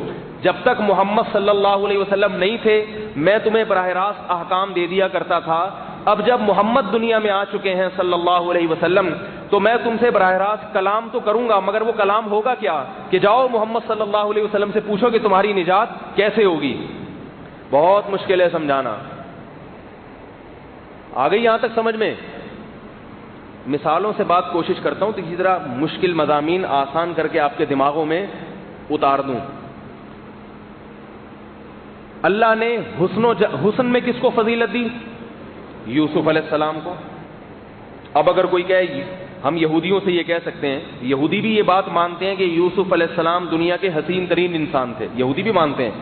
جب تک محمد صلی اللہ علیہ وسلم نہیں تھے میں تمہیں براہ راست احکام دے دیا کرتا تھا، اب جب محمد دنیا میں آ چکے ہیں صلی اللہ علیہ وسلم تو میں تم سے براہ راست کلام تو کروں گا، مگر وہ کلام ہوگا کیا کہ جاؤ محمد صلی اللہ علیہ وسلم سے پوچھو کہ تمہاری نجات کیسے ہوگی۔ بہت مشکل ہے سمجھانا۔ آ گئی یہاں تک سمجھ میں؟ مثالوں سے بات کوشش کرتا ہوں تو اسی طرح مشکل مضامین آسان کر کے آپ کے دماغوں میں اتار دوں۔ اللہ نے حسن میں کس کو فضیلت دی؟ یوسف علیہ السلام کو۔ اب اگر کوئی کہے، ہم یہودیوں سے یہ کہہ سکتے ہیں، یہودی بھی یہ بات مانتے ہیں کہ یوسف علیہ السلام دنیا کے حسین ترین انسان تھے، یہودی بھی مانتے ہیں،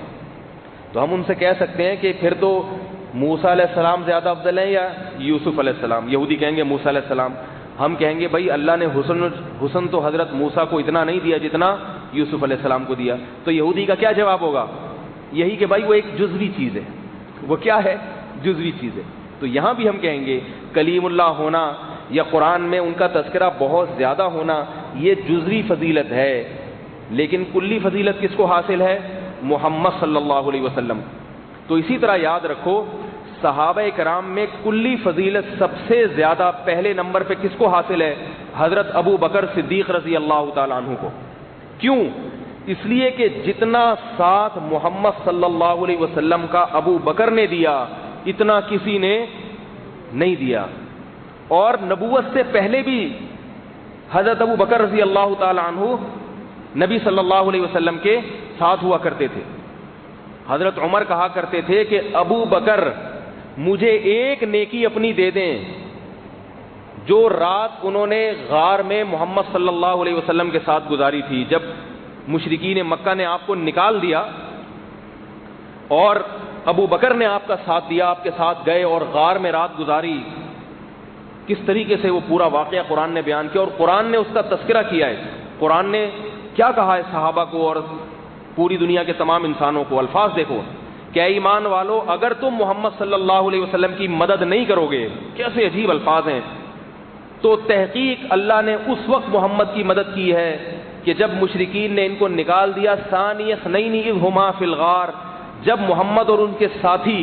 تو ہم ان سے کہہ سکتے ہیں کہ پھر تو موسیٰ علیہ السلام زیادہ افضل ہیں یا یوسف علیہ السلام؟ یہودی کہیں گے موسیٰ علیہ السلام، ہم کہیں گے بھائی اللہ نے حسن تو حضرت موسیٰ کو اتنا نہیں دیا جتنا یوسف علیہ السلام کو دیا۔ تو یہودی کا کیا جواب ہوگا؟ یہی کہ بھائی وہ ایک جزوی چیز ہے۔ وہ کیا ہے؟ جزوی چیز ہے۔ تو یہاں بھی ہم کہیں گے کلیم اللہ ہونا یا قرآن میں ان کا تذکرہ بہت زیادہ ہونا یہ جزوی فضیلت ہے، لیکن کلی فضیلت کس کو حاصل ہے؟ محمد صلی اللہ علیہ وسلم۔ تو اسی طرح یاد رکھو صحابہ کرام میں کلی فضیلت سب سے زیادہ پہلے نمبر پہ کس کو حاصل ہے؟ حضرت ابو بکر صدیق رضی اللہ تعالیٰ عنہ کو۔ کیوں؟ اس لیے کہ جتنا ساتھ محمد صلی اللہ علیہ وسلم کا ابو بکر نے دیا اتنا کسی نے نہیں دیا، اور نبوت سے پہلے بھی حضرت ابو بکر رضی اللہ تعالی عنہ نبی صلی اللہ علیہ وسلم کے ساتھ ہوا کرتے تھے۔ حضرت عمر کہا کرتے تھے کہ ابو بکر مجھے ایک نیکی اپنی دے دیں جو رات انہوں نے غار میں محمد صلی اللہ علیہ وسلم کے ساتھ گزاری تھی، جب مشرکین مکہ نے آپ کو نکال دیا اور ابو بکر نے آپ کا ساتھ دیا، آپ کے ساتھ گئے اور غار میں رات گزاری۔ کس طریقے سے وہ پورا واقعہ قرآن نے بیان کیا اور قرآن نے اس کا تذکرہ کیا ہے۔ قرآن نے کیا کہا ہے صحابہ کو اور پوری دنیا کے تمام انسانوں کو؟ الفاظ دیکھو کہ اے ایمان والو اگر تم محمد صلی اللہ علیہ وسلم کی مدد نہیں کرو گے، کیسے عجیب الفاظ ہیں، تو تحقیق اللہ نے اس وقت محمد کی مدد کی ہے کہ جب مشرکین نے ان کو نکال دیا، ثانی اثنین اذ ہما فی الغار، جب محمد اور ان کے ساتھی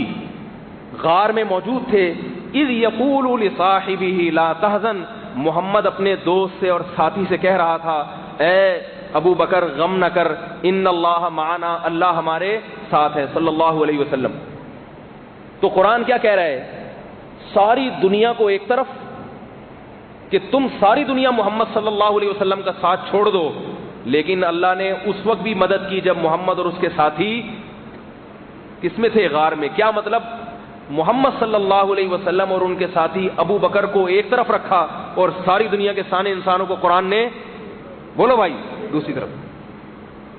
غار میں موجود تھے، اذ یقول لصاحبہ لا تحزن، محمد اپنے دوست سے اور ساتھی سے کہہ رہا تھا اے ابو بکر غم نہ کر، ان اللہ معنا، اللہ ہمارے ساتھ ہے صلی اللہ علیہ وسلم۔ تو قرآن کیا کہہ رہا ہے؟ ساری دنیا کو ایک طرف کہ تم ساری دنیا محمد صلی اللہ علیہ وسلم کا ساتھ چھوڑ دو، لیکن اللہ نے اس وقت بھی مدد کی جب محمد اور اس کے ساتھی کس میں تھے؟ غار میں۔ کیا مطلب؟ محمد صلی اللہ علیہ وسلم اور ان کے ساتھی ابو بکر کو ایک طرف رکھا اور ساری دنیا کے سارے انسانوں کو قرآن نے، بولو بھائی، دوسری طرف۔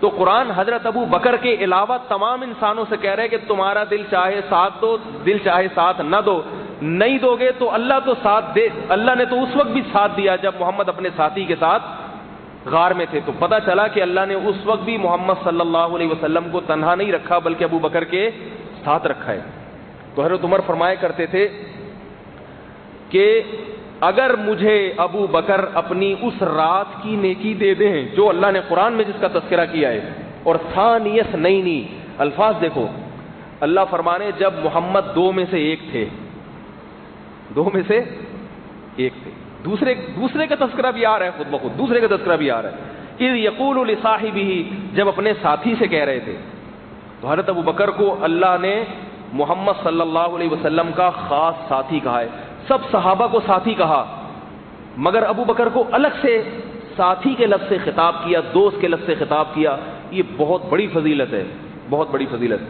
تو قرآن حضرت ابو بکر کے علاوہ تمام انسانوں سے کہہ رہے کہ تمہارا دل چاہے ساتھ دو، دل چاہے ساتھ نہ دو، نہیں دو گے تو اللہ تو ساتھ دے۔ اللہ نے تو اس وقت بھی ساتھ دیا جب محمد اپنے ساتھی کے ساتھ غار میں تھے۔ تو پتہ چلا کہ اللہ نے اس وقت بھی محمد صلی اللہ علیہ وسلم کو تنہا نہیں رکھا بلکہ ابو بکر کے ساتھ رکھا ہے۔ تو حضرت عمر فرمایا کرتے تھے کہ اگر مجھے ابو بکر اپنی اس رات کی نیکی دے دیں جو اللہ نے قرآن میں جس کا تذکرہ کیا ہے، اور ثانیہ اثنین، الفاظ دیکھو، اللہ فرمانے جب محمد دو میں سے ایک تھے، دو میں سے ایک تھے، دوسرے کا تذکرہ بھی آ رہا ہے، خود بخود دوسرے کا تذکرہ بھی آ رہا ہے، اذ یقول لصاحبہ، جب اپنے ساتھی سے کہہ رہے تھے۔ تو حضرت ابو بکر کو اللہ نے محمد صلی اللہ علیہ وسلم کا خاص ساتھی کہا ہے۔ سب صحابہ کو ساتھی کہا، مگر ابو بکر کو الگ سے ساتھی کے لفظ سے خطاب کیا، دوست کے لفظ سے خطاب کیا۔ یہ بہت بڑی فضیلت ہے، بہت بڑی فضیلت۔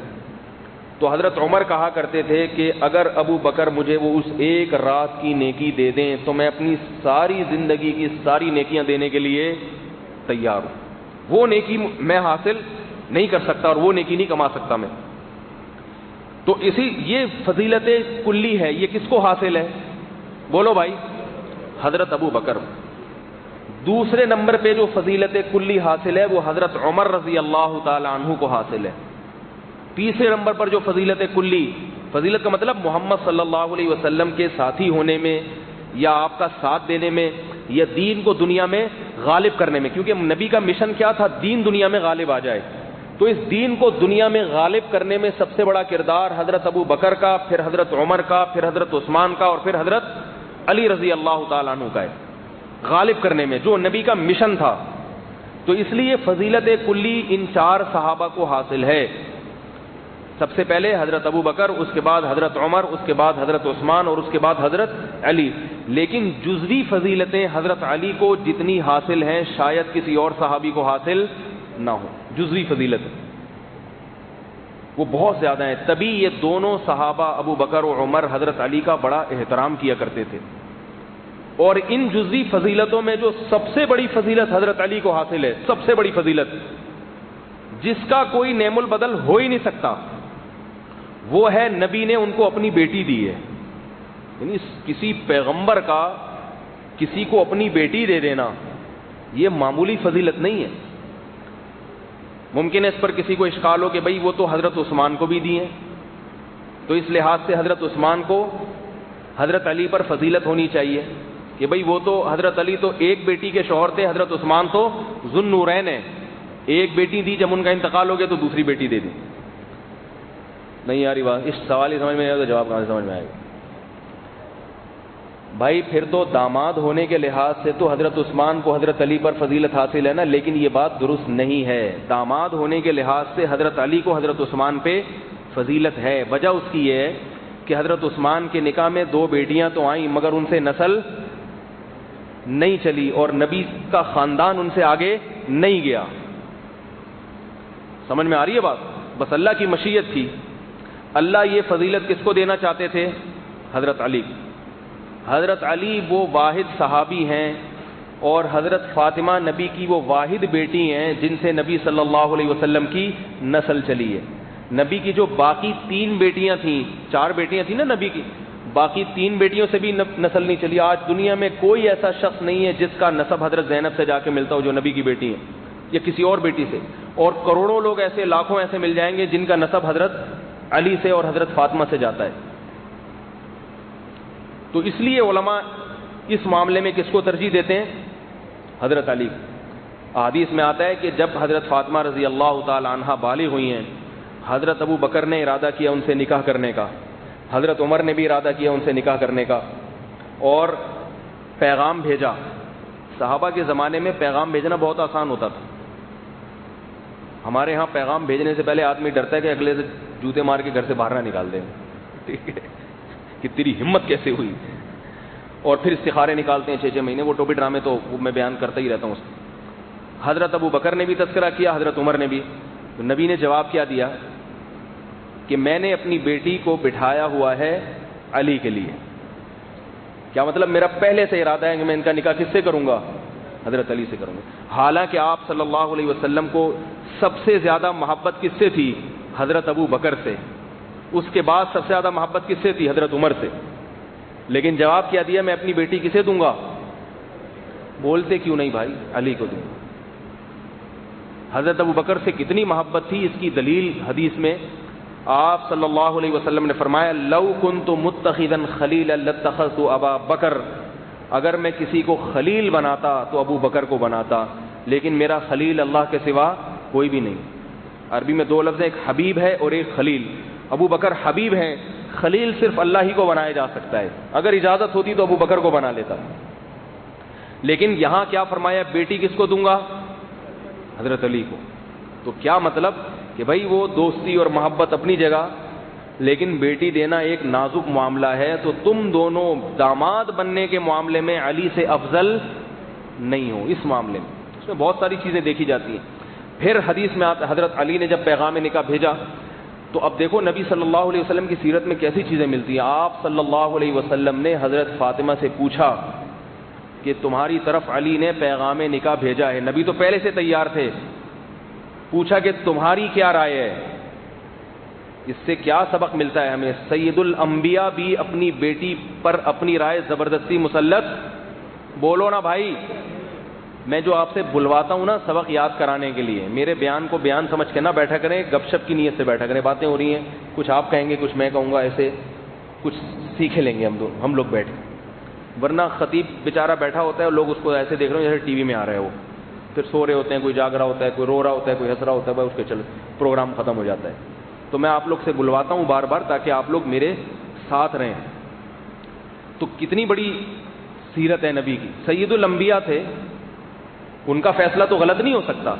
تو حضرت عمر کہا کرتے تھے کہ اگر ابو بکر مجھے وہ اس ایک رات کی نیکی دے دیں تو میں اپنی ساری زندگی کی ساری نیکیاں دینے کے لیے تیار ہوں۔ وہ نیکی میں حاصل نہیں کر سکتا اور وہ نیکی نہیں کما سکتا میں۔ تو یہ فضیلت کلی ہے، یہ کس کو حاصل ہے؟ بولو بھائی، حضرت ابو بکر۔ دوسرے نمبر پہ جو فضیلت کلی حاصل ہے وہ حضرت عمر رضی اللہ تعالی عنہ کو حاصل ہے۔ تیسرے نمبر پر جو فضیلت کلی، فضیلت کا مطلب محمد صلی اللہ علیہ وسلم کے ساتھی ہونے میں یا آپ کا ساتھ دینے میں یا دین کو دنیا میں غالب کرنے میں، کیونکہ نبی کا مشن کیا تھا؟ دین دنیا میں غالب آ جائے۔ تو اس دین کو دنیا میں غالب کرنے میں سب سے بڑا کردار حضرت ابو بکر کا، پھر حضرت عمر کا، پھر حضرت عثمان کا اور پھر حضرت علی رضی اللہ تعالیٰ عنہ کا ہے، غالب کرنے میں جو نبی کا مشن تھا۔ تو اس لیے فضیلت کلی ان چار صحابہ کو حاصل ہے۔ سب سے پہلے حضرت ابو بکر، اس کے بعد حضرت عمر، اس کے بعد حضرت عثمان اور اس کے بعد حضرت علی۔ لیکن جزوی فضیلتیں حضرت علی کو جتنی حاصل ہیں شاید کسی اور صحابی کو حاصل نہ ہو، جزوی فضیلت وہ بہت زیادہ ہیں۔ تبھی یہ دونوں صحابہ ابو بکر و عمر حضرت علی کا بڑا احترام کیا کرتے تھے۔ اور ان جزوی فضیلتوں میں جو سب سے بڑی فضیلت حضرت علی کو حاصل ہے، سب سے بڑی فضیلت جس کا کوئی نعم البدل ہو ہی نہیں سکتا، وہ ہے نبی نے ان کو اپنی بیٹی دی ہے۔ یعنی کسی پیغمبر کا کسی کو اپنی بیٹی دے دینا یہ معمولی فضیلت نہیں ہے۔ ممکن ہے اس پر کسی کو اشکال ہو کہ بھئی وہ تو حضرت عثمان کو بھی دی ہیں، تو اس لحاظ سے حضرت عثمان کو حضرت علی پر فضیلت ہونی چاہیے کہ بھئی وہ تو حضرت علی تو ایک بیٹی کے شوہر تھے، حضرت عثمان تو ذو النورین ہیں، ایک بیٹی دی، جب ان کا انتقال ہو گیا تو دوسری بیٹی دے دی۔ نہیں یار یہ بات، اس سوال ہی سمجھ میں آئے تو جواب کہاں سے سمجھ میں آئے گا؟ بھائی پھر تو داماد ہونے کے لحاظ سے تو حضرت عثمان کو حضرت علی پر فضیلت حاصل ہے نا، لیکن یہ بات درست نہیں ہے۔ داماد ہونے کے لحاظ سے حضرت علی کو حضرت عثمان پہ فضیلت ہے۔ وجہ اس کی یہ ہے کہ حضرت عثمان کے نکاح میں 2 بیٹیاں تو آئیں مگر ان سے نسل نہیں چلی اور نبی کا خاندان ان سے آگے نہیں گیا۔ سمجھ میں آ رہی ہے بات؟ بس اللہ کی مشیت تھی۔ اللہ یہ فضیلت کس کو دینا چاہتے تھے؟ حضرت علی۔ حضرت علی وہ واحد صحابی ہیں اور حضرت فاطمہ نبی کی وہ واحد بیٹی ہیں جن سے نبی صلی اللہ علیہ وسلم کی نسل چلی ہے۔ نبی کی جو باقی 3 بیٹیاں تھیں، 4 بیٹیاں تھیں نا نبی کی، باقی 3 بیٹیوں سے بھی نسل نہیں چلی۔ آج دنیا میں کوئی ایسا شخص نہیں ہے جس کا نسب حضرت زینب سے جا کے ملتا ہو جو نبی کی بیٹی ہیں، یا کسی اور بیٹی سے، اور کروڑوں لوگ ایسے، لاکھوں ایسے مل جائیں گے جن کا نسب حضرت علی سے اور حضرت فاطمہ سے جاتا ہے۔ تو اس لیے علماء اس معاملے میں کس کو ترجیح دیتے ہیں؟ حضرت علی۔ احادیث میں آتا ہے کہ جب حضرت فاطمہ رضی اللہ تعالی عنہا بالغ ہوئی ہیں، حضرت ابو بکر نے ارادہ کیا ان سے نکاح کرنے کا، حضرت عمر نے بھی ارادہ کیا ان سے نکاح کرنے کا، اور پیغام بھیجا. صحابہ کے زمانے میں پیغام بھیجنا بہت آسان ہوتا تھا. ہمارے ہاں پیغام بھیجنے سے پہلے آدمی ڈرتا ہے کہ اگلے سے جوتے مار کے گھر سے باہر نہ نکال دیں. ٹھیک ہے کہ تیری ہمت کیسے ہوئی, اور پھر استخارے نکالتے ہیں 6 مہینے. وہ ٹوپی ڈرامے تو میں بیان کرتا ہی رہتا ہوں اس کو. حضرت ابو بکر نے بھی تذکرہ کیا, حضرت عمر نے بھی. تو نبی نے جواب کیا دیا کہ میں نے اپنی بیٹی کو بٹھایا ہوا ہے علی کے لیے. کیا مطلب؟ میرا پہلے سے ارادہ ہے کہ میں ان کا نکاح کس سے کروں گا؟ حضرت علی سے کروں گا. حالانکہ آپ صلی اللہ علیہ وسلم کو سب سے زیادہ محبت کس سے تھی؟ حضرت ابو بکر سے. اس کے بعد سب سے زیادہ محبت کس سے تھی؟ حضرت عمر سے. لیکن جواب کیا دیا؟ میں اپنی بیٹی کسے دوں گا؟ بولتے کیوں نہیں بھائی؟ علی کو دوں گا. حضرت ابو بکر سے کتنی محبت تھی اس کی دلیل حدیث میں آپ صلی اللہ علیہ وسلم نے فرمایا لو کنت متخذا خلیلا لاتخذت ابا بکر, اگر میں کسی کو خلیل بناتا تو ابو بکر کو بناتا, لیکن میرا خلیل اللہ کے سوا کوئی بھی نہیں. عربی میں 2 لفظ ہیں, ایک حبیب ہے اور ایک خلیل. ابو بکر حبیب ہیں, خلیل صرف اللہ ہی کو بنایا جا سکتا ہے. اگر اجازت ہوتی تو ابو بکر کو بنا لیتا. لیکن یہاں کیا فرمایا؟ بیٹی کس کو دوں گا؟ حضرت علی کو. تو کیا مطلب کہ بھائی وہ دوستی اور محبت اپنی جگہ, لیکن بیٹی دینا ایک نازک معاملہ ہے. تو تم دونوں داماد بننے کے معاملے میں علی سے افضل نہیں ہو. اس معاملے میں اس میں بہت ساری چیزیں دیکھی جاتی ہیں. پھر حدیث میں حضرت علی نے جب پیغام نکاح بھیجا تو اب دیکھو نبی صلی اللہ علیہ وسلم کی سیرت میں کیسی چیزیں ملتی ہیں. آپ صلی اللہ علیہ وسلم نے حضرت فاطمہ سے پوچھا کہ تمہاری طرف علی نے پیغام نکاح بھیجا ہے. نبی تو پہلے سے تیار تھے. پوچھا کہ تمہاری کیا رائے ہے؟ اس سے کیا سبق ملتا ہے ہمیں؟ سید الانبیاء بھی اپنی بیٹی پر اپنی رائے زبردستی مسلط. بولو نا بھائی. میں جو آپ سے بلواتا ہوں نا سبق یاد کرانے کے لیے, میرے بیان کو بیان سمجھ کے نہ بیٹھا کریں, گپ شپ کی نیت سے بیٹھا کریں. باتیں ہو رہی ہیں, کچھ آپ کہیں گے کچھ میں کہوں گا, ایسے کچھ سیکھ لیں گے ہم لوگ بیٹھ کے. ورنہ خطیب بیچارہ بیٹھا ہوتا ہے اور لوگ اس کو ایسے دیکھ رہے ہیں جیسے ٹی وی میں آ رہے ہیں. وہ پھر سو رہے ہوتے ہیں, کوئی جاگ رہا ہوتا ہے, کوئی رو رہا ہوتا ہے, کوئی ہنس رہا ہوتا ہے, بھائی اس کے چل پروگرام ختم ہو جاتا ہے. تو میں آپ لوگ سے بلواتا ہوں بار بار تاکہ آپ لوگ میرے ساتھ رہیں. تو کتنی بڑی سیرت ہے نبی کی. سید الانبیاء تھے, ان کا فیصلہ تو غلط نہیں ہو سکتا,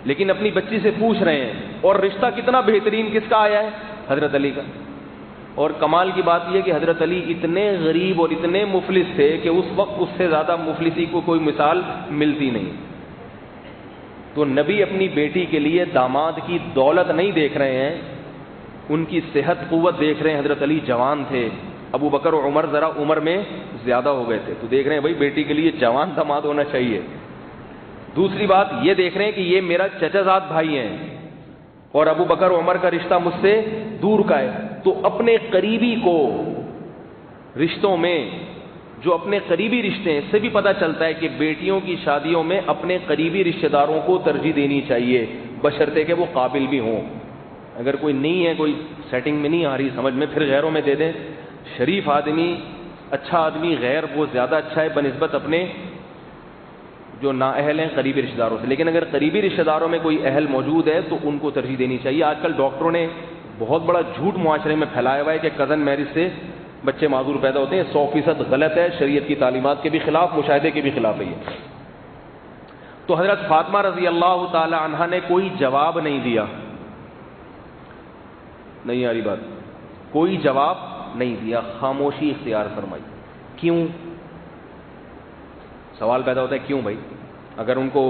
لیکن اپنی بچی سے پوچھ رہے ہیں. اور رشتہ کتنا بہترین کس کا آیا ہے؟ حضرت علی کا. اور کمال کی بات یہ کہ حضرت علی اتنے غریب اور اتنے مفلس تھے کہ اس وقت اس سے زیادہ مفلسی کو کوئی مثال ملتی نہیں. تو نبی اپنی بیٹی کے لیے داماد کی دولت نہیں دیکھ رہے ہیں, ان کی صحت قوت دیکھ رہے ہیں. حضرت علی جوان تھے, ابو بکر اور عمر ذرا عمر میں زیادہ ہو گئے تھے, تو دیکھ رہے ہیں بھائی بیٹی کے لیے جوان داماد ہونا چاہیے. دوسری بات یہ دیکھ رہے ہیں کہ یہ میرا چچا زاد بھائی ہیں اور ابو بکر و عمر کا رشتہ مجھ سے دور کا ہے. تو اپنے قریبی کو رشتوں میں, جو اپنے قریبی رشتے ہیں, اس سے بھی پتہ چلتا ہے کہ بیٹیوں کی شادیوں میں اپنے قریبی رشتہ داروں کو ترجیح دینی چاہیے, بشرطے کہ وہ قابل بھی ہوں. اگر کوئی نہیں ہے, کوئی سیٹنگ میں نہیں آ رہی سمجھ میں, پھر غیروں میں دے دیں. شریف آدمی, اچھا آدمی غیر وہ زیادہ اچھا ہے بنسبت اپنے جو نااہل ہیں قریبی رشتہ داروں سے. لیکن اگر قریبی رشتہ داروں میں کوئی اہل موجود ہے تو ان کو ترجیح دینی چاہیے. آج کل ڈاکٹروں نے بہت بڑا جھوٹ معاشرے میں پھیلایا ہوا ہے کہ کزن میرج سے بچے معذور پیدا ہوتے ہیں. 100% غلط ہے, شریعت کی تعلیمات کے بھی خلاف, مشاہدے کے بھی خلاف ہے یہ. تو حضرت فاطمہ رضی اللہ تعالی عنہا نے کوئی جواب نہیں دیا. نہیں آ رہی بات؟ کوئی جواب نہیں دیا, خاموشی اختیار فرمائی. کیوں؟ سوال پیدا ہوتا ہے کیوں بھائی؟ اگر ان کو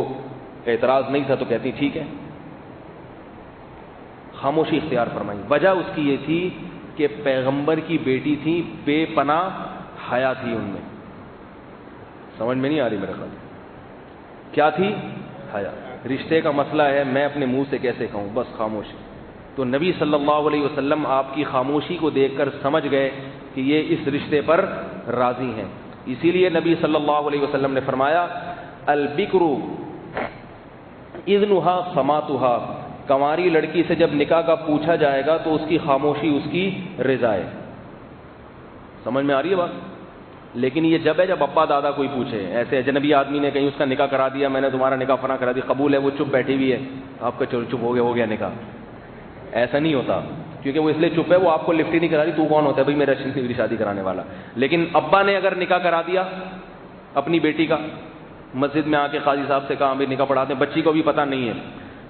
اعتراض نہیں تھا تو کہتی ٹھیک ہے. خاموشی اختیار فرمائی. وجہ اس کی یہ تھی کہ پیغمبر کی بیٹی تھی, بے پناہ حیا تھی ان میں. سمجھ میں نہیں آ رہی میرے خیال؟ کیا تھی؟ حیا. رشتے کا مسئلہ ہے, میں اپنے منہ سے کیسے کہوں, بس خاموشی. تو نبی صلی اللہ علیہ وسلم آپ کی خاموشی کو دیکھ کر سمجھ گئے کہ یہ اس رشتے پر راضی ہیں. اسی لیے نبی صلی اللہ علیہ وسلم نے فرمایا البکر اذنھا سماعتھا, کنواری لڑکی سے جب نکاح کا پوچھا جائے گا تو اس کی خاموشی اس کی رضا ہے. سمجھ میں آ رہی ہے بات؟ لیکن یہ جب ہے جب ابا دادا کوئی پوچھے, ایسے اجنبی آدمی نے کہیں اس کا نکاح کرا دیا, میں نے تمہارا نکاح فنا کرا دیا, قبول ہے, وہ چپ بیٹھی ہوئی ہے, آپ کا چپ ہو گیا نکاح. ایسا نہیں ہوتا, کیونکہ وہ اس لیے چپ ہے, وہ آپ کو لفٹ ہی نہیں کرا رہی. تو کون ہوتا ہے بھائی میرا شادی کرانے والا؟ لیکن ابا نے اگر نکاح کرا دیا اپنی بیٹی کا مسجد میں آ کے قاضی صاحب سے کہا ہمیں نکاح پڑھاتے ہیں، بچی کو بھی پتہ نہیں ہے،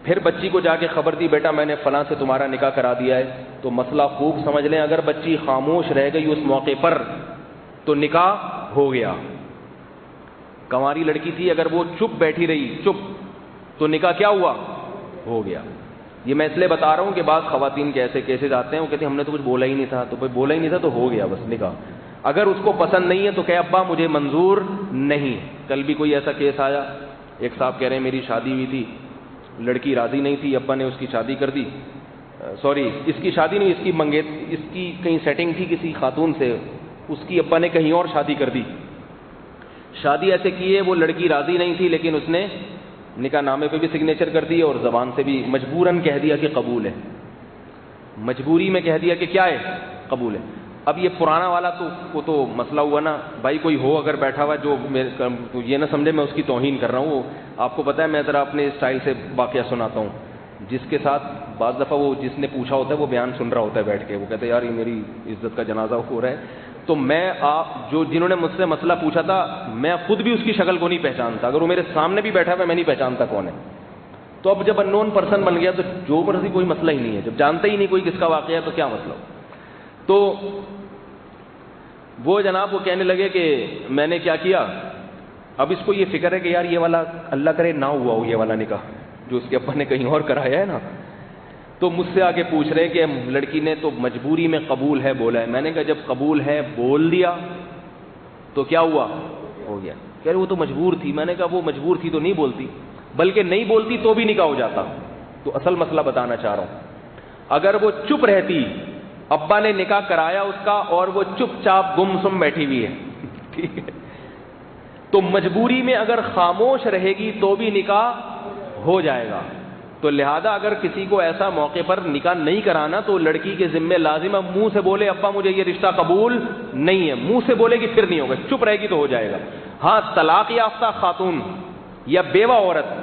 پھر بچی کو جا کے خبر دی بیٹا میں نے فلاں سے تمہارا نکاح کرا دیا ہے، تو مسئلہ خوب سمجھ لیں، اگر بچی خاموش رہ گئی اس موقع پر تو نکاح ہو گیا۔ کنواری لڑکی تھی، اگر وہ چپ بیٹھی رہی چپ تو نکاح کیا ہوا؟ ہو گیا۔ یہ میں اس لیے بتا رہا ہوں کہ بعض خواتین کے ایسے کیسز آتے ہیں، وہ کہتے ہیں ہم نے تو کچھ بولا ہی نہیں تھا، تو بولا ہی نہیں تھا تو ہو گیا بس نکاح۔ اگر اس کو پسند نہیں ہے تو کہ ابا مجھے منظور نہیں۔ کل بھی کوئی ایسا کیس آیا، ایک صاحب کہہ رہے ہیں میری شادی ہوئی تھی، لڑکی راضی نہیں تھی، ابا نے اس کی شادی کر دی، سوری اس کی شادی نہیں، اس کی کہیں سیٹنگ تھی کسی خاتون سے، اس کی ابا نے کہیں اور شادی کر دی۔ شادی ایسے کی ہے وہ لڑکی راضی نہیں تھی، لیکن اس نے نکاح نامے پہ بھی سگنیچر کر دی اور زبان سے بھی مجبوراً کہہ دیا کہ قبول ہے، مجبوری میں کہہ دیا کہ کیا ہے؟ قبول ہے۔ اب یہ پرانا والا تو وہ تو مسئلہ ہوا نا، بھائی کوئی ہو اگر بیٹھا ہوا جو تو یہ نہ سمجھے میں اس کی توہین کر رہا ہوں، وہ آپ کو پتہ ہے میں ذرا اپنے اسٹائل سے واقعہ سناتا ہوں، جس کے ساتھ بعض دفعہ وہ جس نے پوچھا ہوتا ہے وہ بیان سن رہا ہوتا ہے بیٹھ کے، وہ کہتے ہیں یار یہ میری عزت کا جنازہ ہو رہا ہے، تو میں جنہوں نے مجھ سے مسئلہ پوچھا تھا میں خود بھی اس کی شکل کو نہیں پہچانتا، اگر وہ میرے سامنے بھی بیٹھا ہوا میں نہیں پہچانتا کون ہے۔ تو اب جب ان نون پرسن بن گیا تو جو مرضی کوئی مسئلہ ہی نہیں ہے، جب جانتا ہی نہیں کوئی کس کا واقعہ ہے تو کیا مسئلہ ہو۔ تو وہ جناب وہ کہنے لگے کہ میں نے کیا کیا، اب اس کو یہ فکر ہے کہ یار یہ والا اللہ کرے نہ ہوا ہو یہ والا نکاح جو اس کے ابا نے کہیں اور کرایا ہے نا، تو مجھ سے آگے پوچھ رہے کہ لڑکی نے تو مجبوری میں قبول ہے بولا ہے۔ میں نے کہا جب قبول ہے بول دیا تو کیا ہوا؟ ہو گیا۔ کہہ رہے وہ تو مجبور تھی۔ میں نے کہا وہ مجبور تھی تو نہیں بولتی، بلکہ نہیں بولتی تو بھی نکاح ہو جاتا۔ تو اصل مسئلہ بتانا چاہ رہا ہوں، اگر وہ چپ رہتی، ابا نے نکاح کرایا اس کا اور وہ چپ چاپ گم سم بیٹھی ہوئی ہے، ٹھیک ہے، تو مجبوری میں اگر خاموش رہے گی تو بھی نکاح ہو جائے گا۔ تو لہذا اگر کسی کو ایسا موقع پر نکاح نہیں کرانا تو لڑکی کے ذمہ لازم ہے منہ سے بولے ابا مجھے یہ رشتہ قبول نہیں ہے، منہ سے بولے گی پھر نہیں ہوگا، چپ رہے گی تو ہو جائے گا۔ ہاں طلاق یافتہ خاتون یا بیوہ عورت،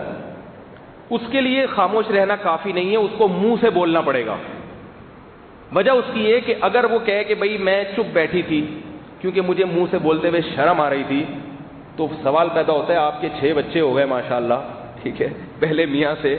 اس کے لیے خاموش رہنا کافی نہیں ہے، اس کو منہ سے بولنا پڑے گا۔ وجہ اس کی یہ کہ اگر وہ کہے کہ بھئی میں چپ بیٹھی تھی کیونکہ مجھے منہ سے بولتے ہوئے شرم آ رہی تھی، تو سوال پیدا ہوتا ہے آپ کے 6 بچے ہو گئے ماشاءاللہ، ٹھیک ہے، پہلے میاں سے،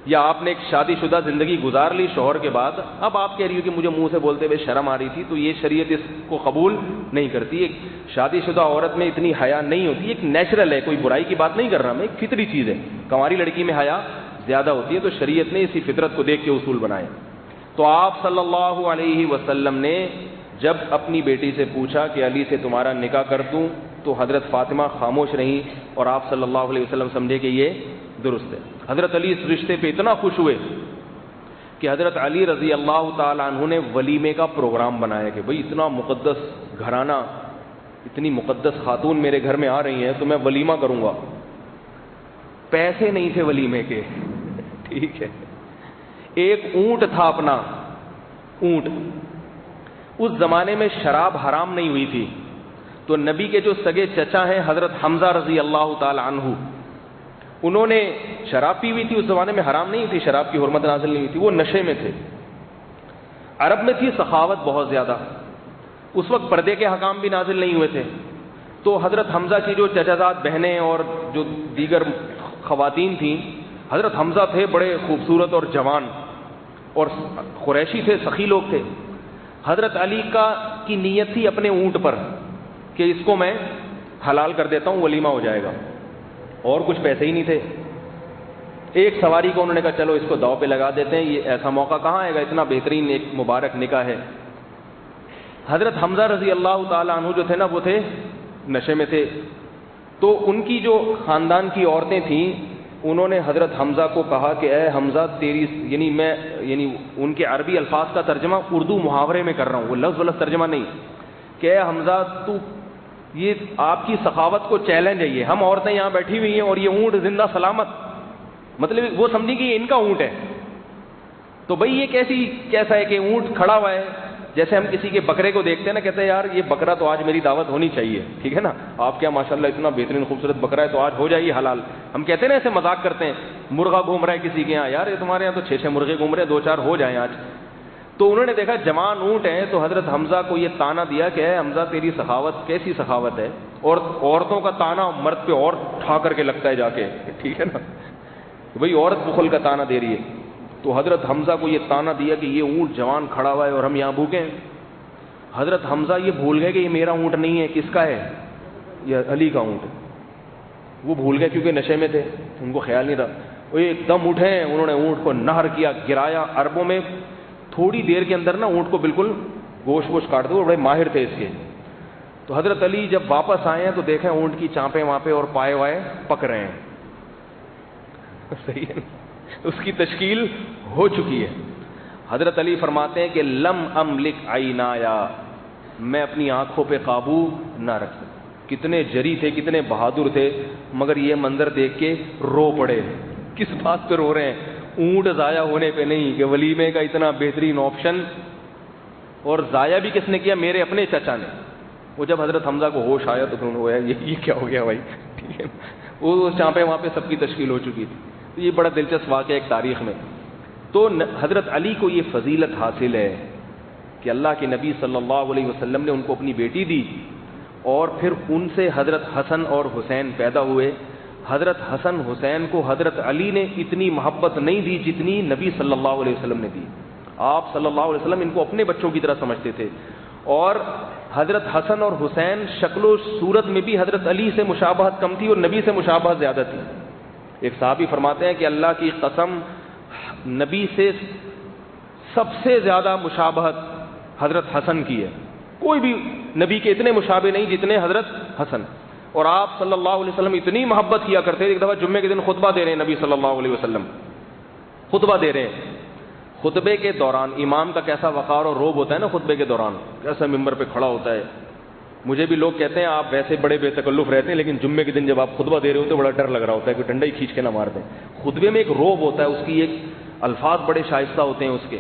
یا آپ نے ایک شادی شدہ زندگی گزار لی شوہر کے بعد، اب آپ کہہ رہی ہو کہ مجھے منہ سے بولتے ہوئے شرم آ رہی تھی، تو یہ شریعت اس کو قبول نہیں کرتی۔ ایک شادی شدہ عورت میں اتنی حیا نہیں ہوتی، ایک نیچرل ہے، کوئی برائی کی بات نہیں کر رہا میں، ایک فطری چیز ہے، کنواری لڑکی میں حیا زیادہ ہوتی ہے، تو شریعت نے اسی فطرت کو دیکھ کے اصول بنائے۔ تو آپ صلی اللہ علیہ وسلم نے جب اپنی بیٹی سے پوچھا کہ علی سے تمہارا نکاح کر دوں تو حضرت فاطمہ خاموش رہیں اور آپ صلی اللہ علیہ وسلم سمجھے کہ یہ درست ہے۔ حضرت علی اس رشتے پہ اتنا خوش ہوئے کہ حضرت علی رضی اللہ تعالی عنہ نے ولیمے کا پروگرام بنایا کہ بھئی اتنا مقدس گھرانہ، اتنی مقدس خاتون میرے گھر میں آ رہی ہیں تو میں ولیمہ کروں گا۔ پیسے نہیں تھے ولیمے کے، ٹھیک ہے، ایک اونٹ تھا اپنا، اونٹ۔ اس زمانے میں شراب حرام نہیں ہوئی تھی، تو نبی کے جو سگے چچا ہیں حضرت حمزہ رضی اللہ تعالی عنہ، انہوں نے شراب پی ہوئی تھی، اس زمانے میں حرام نہیں تھی، شراب کی حرمت نازل نہیں ہوئی تھی، وہ نشے میں تھے۔ عرب میں تھی سخاوت بہت زیادہ، اس وقت پردے کے حکام بھی نازل نہیں ہوئے تھے، تو حضرت حمزہ کی جو چچازاد بہنیں اور جو دیگر خواتین تھیں، حضرت حمزہ تھے بڑے خوبصورت اور جوان اور قریشی تھے، سخی لوگ تھے۔ حضرت علی کی نیت تھی اپنے اونٹ پر کہ اس کو میں حلال کر دیتا ہوں، ولیمہ ہو جائے گا، اور کچھ پیسے ہی نہیں تھے۔ ایک سواری کو انہوں نے کہا چلو اس کو داؤ پہ لگا دیتے ہیں، یہ ایسا موقع کہاں آئے گا، اتنا بہترین ایک مبارک نکاح ہے۔ حضرت حمزہ رضی اللہ تعالی عنہ جو تھے نا وہ تھے نشے میں تھے، تو ان کی جو خاندان کی عورتیں تھیں انہوں نے حضرت حمزہ کو کہا کہ اے حمزہ تیری یعنی ان کے عربی الفاظ کا ترجمہ اردو محاورے میں کر رہا ہوں، وہ لفظ ولفظ ترجمہ نہیں، کہ اے حمزہ تو یہ آپ کی سخاوت کو چیلنج ہے، یہ ہم عورتیں یہاں بیٹھی ہوئی ہیں اور یہ اونٹ زندہ سلامت، مطلب وہ سمجھی کہ یہ ان کا اونٹ ہے، تو بھئی یہ کیسا ہے کہ اونٹ کھڑا ہوا ہے، جیسے ہم کسی کے بکرے کو دیکھتے ہیں نا، کہتے ہیں یار یہ بکرا تو آج میری دعوت ہونی چاہیے، ٹھیک ہے نا، آپ کیا ماشاءاللہ اتنا بہترین خوبصورت بکرا ہے تو آج ہو جائیے حلال، ہم کہتے ہیں نا ایسے مذاق کرتے ہیں، مرغا گھوم رہا ہے کسی کے یہاں، یار یہ تمہارے یہاں تو 6 مرغے گھوم رہے ہیں، 2-4 ہو جائیں آج، تو انہوں نے دیکھا جوان اونٹ ہیں، تو حضرت حمزہ کو یہ تانا دیا کہ اے حمزہ تیری سخاوت کیسی سخاوت ہے، اور عورتوں کا تانا مرد پہ اور ٹھا کر کے لگتا ہے جا کے، ٹھیک ہے نا، بھئی عورت بخل کا تانا دے رہی ہے. تو حضرت حمزہ کو یہ تانا دیا کہ یہ اونٹ جوان کھڑا ہوا ہے اور ہم یہاں بھوکے ہیں. حضرت حمزہ یہ بھول گئے کہ یہ میرا اونٹ نہیں ہے، کس کا ہے، یہ علی کا اونٹ ہے. وہ بھول گئے کیونکہ نشے میں تھے، ان کو خیال نہیں رہا. وہ ایک دم اٹھے، انہوں نے اونٹ کو نہر کیا، گرایا. عربوں میں تھوڑی دیر کے اندر نا اونٹ کو بالکل گوشت ووشت کاٹ دو، بڑے ماہر تھے اس کے. تو حضرت علی جب واپس آئے ہیں تو دیکھیں اونٹ کی چانپیں وہاں پہ اور پائے وائے پک رہے ہیں. صحیح ہے، اس کی تشکیل ہو چکی ہے. حضرت علی فرماتے ہیں کہ لم املک عینایا، میں اپنی آنکھوں پہ قابو نہ رکھ سکتا. کتنے جری تھے، کتنے بہادر تھے، مگر یہ منظر دیکھ کے رو پڑے. کس بات پہ رو رہے ہیں؟ اونٹ ضائع ہونے پہ نہیں، کہ ولیمے کا اتنا بہترین آپشن، اور ضائع بھی کس نے کیا؟ میرے اپنے چچا نے. وہ جب حضرت حمزہ کو ہوش آیا تو انہوں نے ہوا یہ کیا ہو گیا بھائی، ٹھیک ہے. وہ چانپے وہاں پہ سب کی تشکیل ہو چکی تھی. تو یہ بڑا دلچسپ واقعہ ایک تاریخ میں. تو حضرت علی کو یہ فضیلت حاصل ہے کہ اللہ کے نبی صلی اللہ علیہ وسلم نے ان کو اپنی بیٹی دی، اور پھر ان سے حضرت حسن اور حسین پیدا ہوئے. حضرت حسن حسین کو حضرت علی نے اتنی محبت نہیں دی جتنی نبی صلی اللہ علیہ وسلم نے دی. آپ صلی اللہ علیہ وسلم ان کو اپنے بچوں کی طرح سمجھتے تھے. اور حضرت حسن اور حسین شکل و صورت میں بھی حضرت علی سے مشابہت کم تھی اور نبی سے مشابہت زیادہ تھی. ایک صحابی فرماتے ہیں کہ اللہ کی قسم، نبی سے سب سے زیادہ مشابہت حضرت حسن کی ہے. کوئی بھی نبی کے اتنے مشابہ نہیں جتنے حضرت حسن. اور آپ صلی اللہ علیہ وسلم اتنی محبت کیا کرتے. ایک دفعہ جمعے کے دن خطبہ دے رہے ہیں نبی صلی اللہ علیہ وسلم، خطبہ دے رہے ہیں. خطبے کے دوران امام کا کیسا وقار اور روب ہوتا ہے نا، خطبے کے دوران کیسا ممبر پہ کھڑا ہوتا ہے. مجھے بھی لوگ کہتے ہیں آپ ویسے بڑے بے تکلف رہتے ہیں، لیکن جمعے کے دن جب آپ خطبہ دے رہے ہوتے ہیں بڑا ڈر لگ رہا ہوتا ہے کہ ڈنڈا ہی کھینچ کے نہ مار دیں. خطبے میں ایک روب ہوتا ہے، اس کی ایک الفاظ بڑے شائستہ ہوتے ہیں اس کے.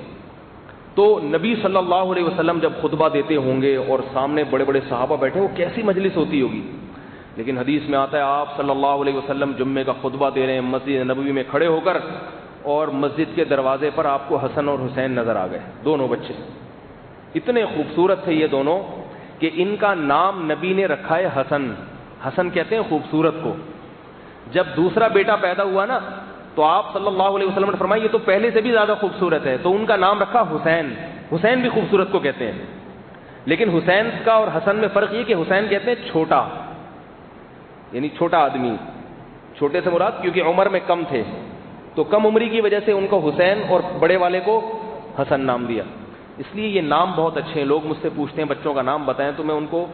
تو نبی صلی اللہ علیہ وسلم جب خطبہ دیتے ہوں گے اور سامنے بڑے بڑے صحابہ بیٹھے، وہ کیسی مجلس ہوتی ہوگی. لیکن حدیث میں آتا ہے آپ صلی اللہ علیہ وسلم جمعے کا خطبہ دے رہے ہیں مسجد نبوی میں کھڑے ہو کر، اور مسجد کے دروازے پر آپ کو حسن اور حسین نظر آ گئے، دونوں بچے. اتنے خوبصورت تھے یہ دونوں کہ ان کا نام نبی نے رکھا ہے حسن. حسن کہتے ہیں خوبصورت کو. جب دوسرا بیٹا پیدا ہوا نا تو آپ صلی اللہ علیہ وسلم نے فرمایا یہ تو پہلے سے بھی زیادہ خوبصورت ہے، تو ان کا نام رکھا حسین. حسین بھی خوبصورت کو کہتے ہیں، لیکن حسین کا اور حسن میں فرق یہ کہ حسین کہتے ہیں چھوٹا، یعنی چھوٹا آدمی. چھوٹے سے مراد کیونکہ عمر میں کم تھے تو کم عمری کی وجہ سے ان کو حسین اور بڑے والے کو حسن نام دیا. اس لیے یہ نام بہت اچھے ہیں. لوگ مجھ سے پوچھتے ہیں بچوں کا نام بتائیں تو میں ان کو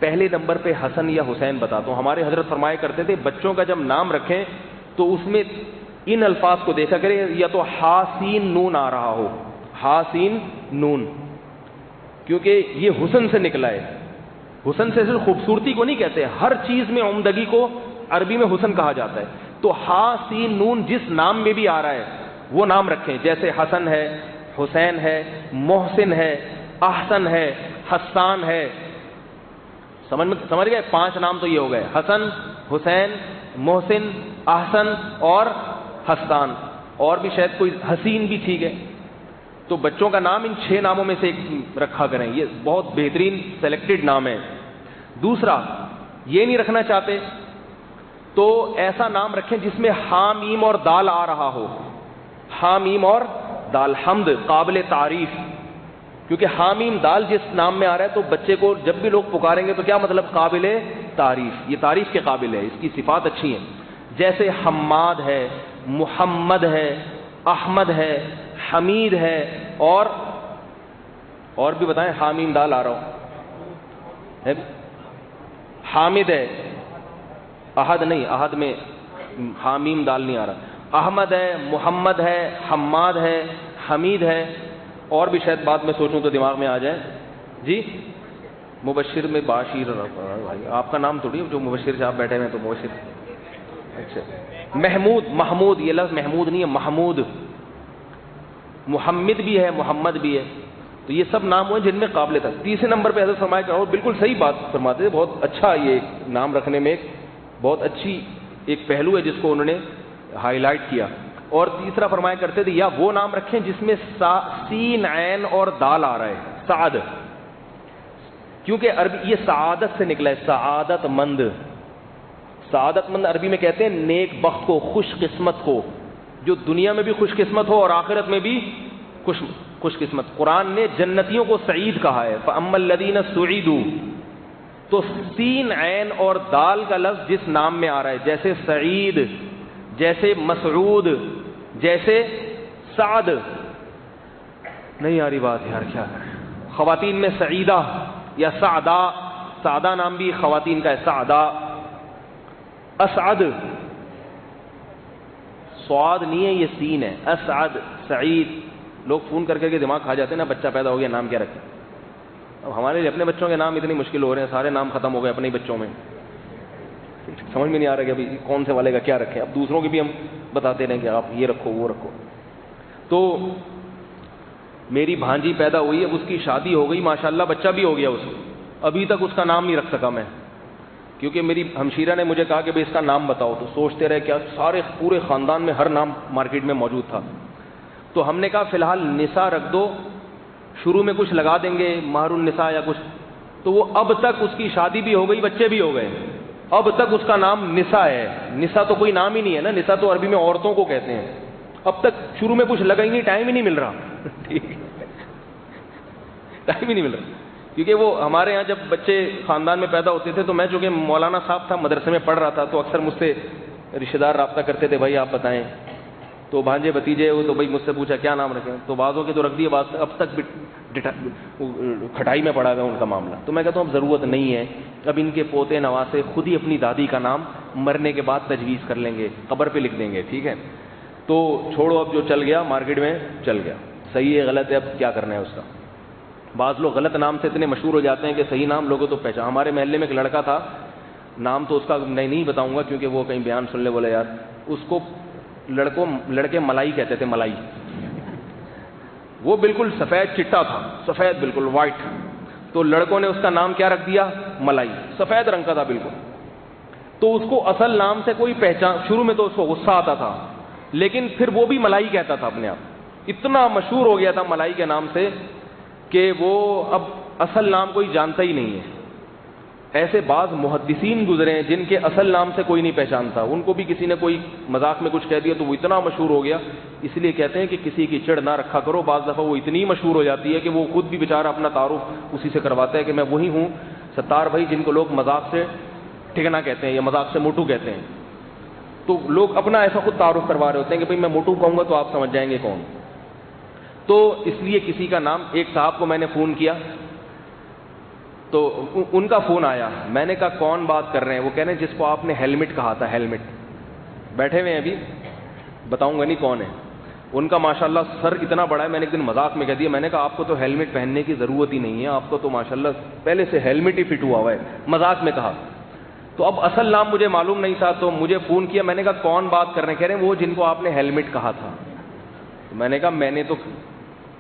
پہلے نمبر پہ حسن یا حسین بتاتا ہوں. ہمارے حضرت فرمایا کرتے تھے بچوں کا جب نام رکھیں تو اس میں ان الفاظ کو دیکھا کریں، یا تو ہا سین نون آ رہا ہو، ہا سین نون، کیونکہ یہ حسن سے نکلا ہے. حسن سے صرف خوبصورتی کو نہیں کہتے، ہر چیز میں عمدگی کو عربی میں حسن کہا جاتا ہے. تو ہا سین نون جس نام میں بھی آ رہا ہے وہ نام رکھیں. جیسے حسن ہے، حسین ہے، محسن ہے، احسن ہے، حسان ہے. سمجھ گئے؟ 5 نام تو یہ ہو گئے، حسن، حسین، محسن، احسن اور حسان. اور بھی شاید کوئی حسین بھی ٹھیک ہے. تو بچوں کا نام ان 6 ناموں میں سے ایک رکھا کریں. یہ بہت بہترین سلیکٹڈ نام ہے. دوسرا یہ نہیں رکھنا چاہتے تو ایسا نام رکھیں جس میں حامیم اور دال آ رہا ہو. حامیم اور دال، حمد، قابل تعریف. کیونکہ حامیم دال جس نام میں آ رہا ہے تو بچے کو جب بھی لوگ پکاریں گے تو کیا مطلب؟ قابل تعریف، یہ تعریف کے قابل ہے، اس کی صفات اچھی ہیں. جیسے حماد ہے، محمد ہے، احمد ہے، حمید ہے، اور بھی بتائیں. حامیم دال آ رہا ہو، حامد ہے، احد نہیں، احد میں حامیم دال نہیں آ رہا. احمد ہے، محمد ہے، حماد ہے، حمید ہے، اور بھی شاید بعد میں سوچوں تو دماغ میں آ جائے. جی مبشر میں باشیر، آپ کا نام تھوڑی جو مبشر سے آپ بیٹھے ہوئے تو مبشر. اچھا محمود، محمود، یہ لفظ محمود نہیں ہے، محمود. محمد بھی ہے، محمد بھی ہے. تو یہ سب نام ہوئے جن میں قابل تھا. تیسرے نمبر پہ حضرت فرمایا کہ بالکل صحیح بات فرماتے تھے، بہت اچھا یہ نام رکھنے میں ایک بہت اچھی ایک پہلو ہے جس کو انہوں نے ہائی لائٹ کیا. اور تیسرا فرمایا کرتے تھے یا وہ نام رکھیں جس میں سین عین اور دال آ رہا ہے، سعد، کیونکہ عربی یہ سعادت سے نکلا ہے، سعادت مند. سعادت مند عربی میں کہتے ہیں نیک بخت کو، خوش قسمت کو، جو دنیا میں بھی خوش قسمت ہو اور آخرت میں بھی خوش قسمت. قرآن نے جنتیوں کو سعید کہا ہے، فَأَمَّا الَّذِينَ سُعِدُوا، تو سین عین اور دال کا لفظ جس نام میں آ رہا ہے، جیسے سعید، جیسے مسعود، جیسے سعد. نہیں آ رہی بات یار، کیا کریں. خواتین میں سعیدہ یا سعدہ، سعدہ نام بھی خواتین کا ہے، سعدہ. اسعد، سعاد نہیں ہے یہ سین ہے، اسعد، سعید. لوگ فون کر کے دماغ کھا جاتے ہیں نا، بچہ پیدا ہو گیا نام کیا رکھیں. اب ہمارے لیے اپنے بچوں کے نام اتنی مشکل ہو رہے ہیں، سارے نام ختم ہو گئے اپنے ہی بچوں میں، سمجھ میں نہیں آ رہا کہ ابھی کون سے والے کا کیا رکھیں. اب دوسروں کے بھی ہم بتاتے رہیں کہ آپ یہ رکھو وہ رکھو. تو میری بھانجی پیدا ہوئی، اب اس کی شادی ہو گئی ماشاءاللہ، بچہ بھی ہو گیا اس کو. ابھی تک اس کا نام نہیں رکھ سکا میں، کیونکہ میری ہمشیرہ نے مجھے کہا کہ بھئی اس کا نام بتاؤ. تو سوچتے رہے کیا، سارے پورے خاندان میں ہر نام مارکیٹ میں موجود تھا. تو ہم نے کہا فی الحال نساء رکھ دو، شروع میں کچھ لگا دیں گے مہر النساء یا کچھ. تو وہ اب تک اس کی شادی بھی ہو گئی، بچے بھی ہو گئے، اب تک اس کا نام نساء ہے. نساء تو کوئی نام ہی نہیں ہے نا، نساء تو عربی میں عورتوں کو کہتے ہیں. اب تک شروع میں کچھ لگائیں گے، ٹائم ہی نہیں مل رہا. ٹھیک ہے، ٹائم ہی نہیں مل رہا. کیونکہ وہ ہمارے یہاں جب بچے خاندان میں پیدا ہوتے تھے تو میں چونکہ مولانا صاحب تھا، مدرسے میں پڑھ رہا تھا، تو اکثر مجھ سے رشتہ دار رابطہ کرتے تھے، بھائی آپ بتائیں. تو بھانجے بتیجے وہ تو بھائی مجھ سے پوچھا کیا نام رکھیں، تو بعضوں کے تو رکھ دیے، بعض اب تک کھٹائی میں پڑا ہوا ان کا معاملہ. تو میں کہتا ہوں اب ضرورت نہیں ہے، اب ان کے پوتے نواسے خود ہی اپنی دادی کا نام مرنے کے بعد تجویز کر لیں گے، قبر پہ لکھ دیں گے. ٹھیک ہے، تو چھوڑو، اب جو چل گیا مارکیٹ میں چل گیا. صحیح ہے غلط ہے اب کیا کرنا ہے اس کا. بعض لوگ غلط نام سے اتنے مشہور ہو جاتے ہیں کہ صحیح نام لوگوں تو پہچان. ہمارے محلے میں ایک لڑکا تھا، نام تو اس کا میں نہیں بتاؤں گا کیونکہ وہ کہیں بیان سن لے، بولے یار اس کو لڑکے ملائی کہتے تھے، ملائی. وہ بالکل سفید چٹا تھا، سفید بالکل وائٹ. تو لڑکوں نے اس کا نام کیا رکھ دیا، ملائی، سفید رنگ کا تھا بالکل. تو اس کو اصل نام سے کوئی پہچان، شروع میں تو اس کو غصہ آتا تھا، لیکن پھر وہ بھی ملائی کہتا تھا اپنے آپ. اتنا مشہور ہو گیا تھا ملائی کے نام سے کہ وہ اب اصل نام کوئی جانتا ہی نہیں ہے. ایسے بعض محدثین گزرے ہیں جن کے اصل نام سے کوئی نہیں پہچانتا، ان کو بھی کسی نے کوئی مذاق میں کچھ کہہ دیا تو وہ اتنا مشہور ہو گیا. اس لیے کہتے ہیں کہ کسی کی چڑ نہ رکھا کرو، بعض دفعہ وہ اتنی مشہور ہو جاتی ہے کہ وہ خود بھی بیچارہ اپنا تعارف اسی سے کرواتا ہے کہ میں وہی ہوں ستار بھائی جن کو لوگ مذاق سے ٹھکنا کہتے ہیں یا مذاق سے موٹو کہتے ہیں. تو لوگ اپنا ایسا خود تعارف کروا رہے ہوتے ہیں کہ بھئی میں موٹو کہوں گا تو آپ سمجھ جائیں گے کون. تو اس لیے کسی کا نام، ایک صاحب کو میں نے فون کیا تو ان کا فون آیا، میں نے کہا کون بات کر رہے ہیں؟ وہ کہہ رہے ہیں جس کو آپ نے ہیلمٹ کہا تھا. ہیلمٹ بیٹھے ہوئے ہیں ابھی، بتاؤں گا نہیں کون ہے. ان کا ماشاءاللہ سر اتنا بڑا ہے، میں نے ایک دن مذاق میں کہہ دیا، میں نے کہا آپ کو تو ہیلمٹ پہننے کی ضرورت ہی نہیں ہے، آپ کو تو ماشاءاللہ پہلے سے ہیلمٹ ہی فٹ ہوا ہوا ہے، مذاق میں کہا. تو اب اصل نام مجھے معلوم نہیں تھا تو مجھے فون کیا، میں نے کہا کون بات کر رہے ہیں؟ کہہ رہے ہیں وہ جن کو آپ نے ہیلمٹ کہا تھا. میں نے کہا میں نے تو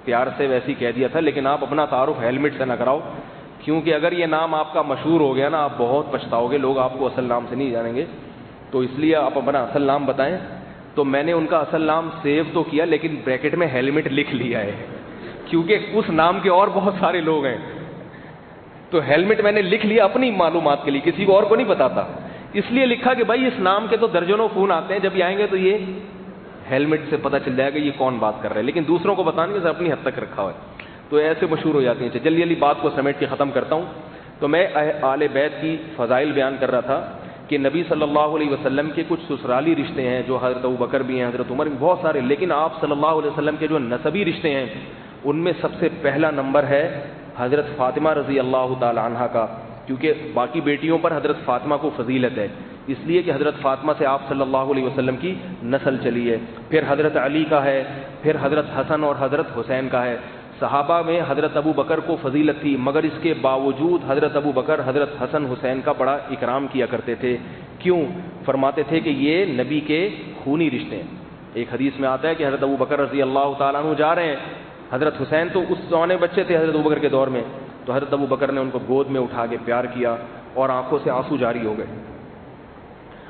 پیار سے ویسے ہی کہہ دیا تھا، لیکن آپ اپنا تعارف ہیلمٹ سے نہ کراؤ، کیونکہ اگر یہ نام آپ کا مشہور ہو گیا نا آپ بہت پچھتاؤ گے، لوگ آپ کو اصل نام سے نہیں جانیں گے. تو اس لیے آپ اپنا اصل نام بتائیں. تو میں نے ان کا اصل نام سیو تو کیا لیکن بریکٹ میں ہیلمٹ لکھ لیا ہے، کیونکہ اس نام کے اور بہت سارے لوگ ہیں. تو ہیلمٹ میں نے لکھ لیا اپنی معلومات کے لیے، کسی کو اور کو نہیں بتاتا. اس لیے لکھا کہ بھائی اس نام کے تو درجنوں فون آتے ہیں، جب یہ آئیں گے تو یہ ہیلمٹ سے پتہ چل جائے گا یہ کون بات کر رہا ہے، لیکن دوسروں کو بتانے کے اپنی حد تک رکھا ہوا ہے. تو ایسے مشہور ہو جاتے ہیں. جلدی جلدی بات کو سمیٹ کے ختم کرتا ہوں. تو میں آل بیت کی فضائل بیان کر رہا تھا کہ نبی صلی اللہ علیہ وسلم کے کچھ سسرالی رشتے ہیں جو حضرت ابوبکر بھی ہیں، حضرت عمر بھی، بہت سارے، لیکن آپ صلی اللہ علیہ وسلم کے جو نسبی رشتے ہیں ان میں سب سے پہلا نمبر ہے حضرت فاطمہ رضی اللہ تعالی عنہا کا، کیونکہ باقی بیٹیوں پر حضرت فاطمہ کو فضیلت ہے، اس لیے کہ حضرت فاطمہ سے آپ صلی اللہ علیہ وسلم کی نسل چلی ہے. پھر حضرت علی کا ہے، پھر حضرت حسن اور حضرت حسین کا ہے. صحابہ میں حضرت ابو بکر کو فضیلت تھی، مگر اس کے باوجود حضرت ابو بکر حضرت حسن حسین کا بڑا اکرام کیا کرتے تھے. کیوں؟ فرماتے تھے کہ یہ نبی کے خونی رشتے ہیں. ایک حدیث میں آتا ہے کہ حضرت ابو بکر رضی اللہ تعالیٰ عنہ جا رہے ہیں، حضرت حسین تو اس زمانے بچے تھے حضرت ابو بکر کے دور میں، تو حضرت ابو بکر نے ان کو گود میں اٹھا کے پیار کیا اور آنکھوں سے آنسو جاری ہو گئے.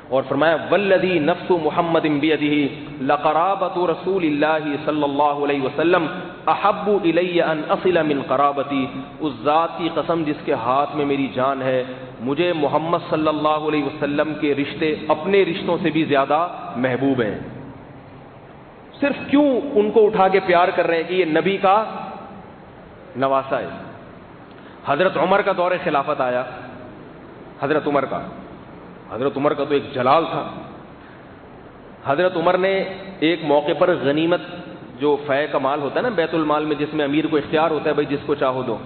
اور فرمایا والذی نفس محمد بیدہ لقرابۃ رسول اللہ صلی اللہ علیہ وسلم احب الی ان اصل من قرابتی، اس ذات کی قسم جس کے ہاتھ میں میری جان ہے، مجھے محمد صلی اللہ علیہ وسلم کے رشتے اپنے رشتوں سے بھی زیادہ محبوب ہیں۔ صرف کیوں ان کو اٹھا کے پیار کر رہے ہیں کہ یہ نبی کا نواسا ہے۔ حضرت عمر کا دور خلافت آیا، حضرت عمر کا تو ایک جلال تھا۔ حضرت عمر نے ایک موقع پر غنیمت جو فے کا مال ہوتا ہے نا بیت المال میں، جس میں امیر کو اختیار ہوتا ہے بھائی جس کو چاہو دو،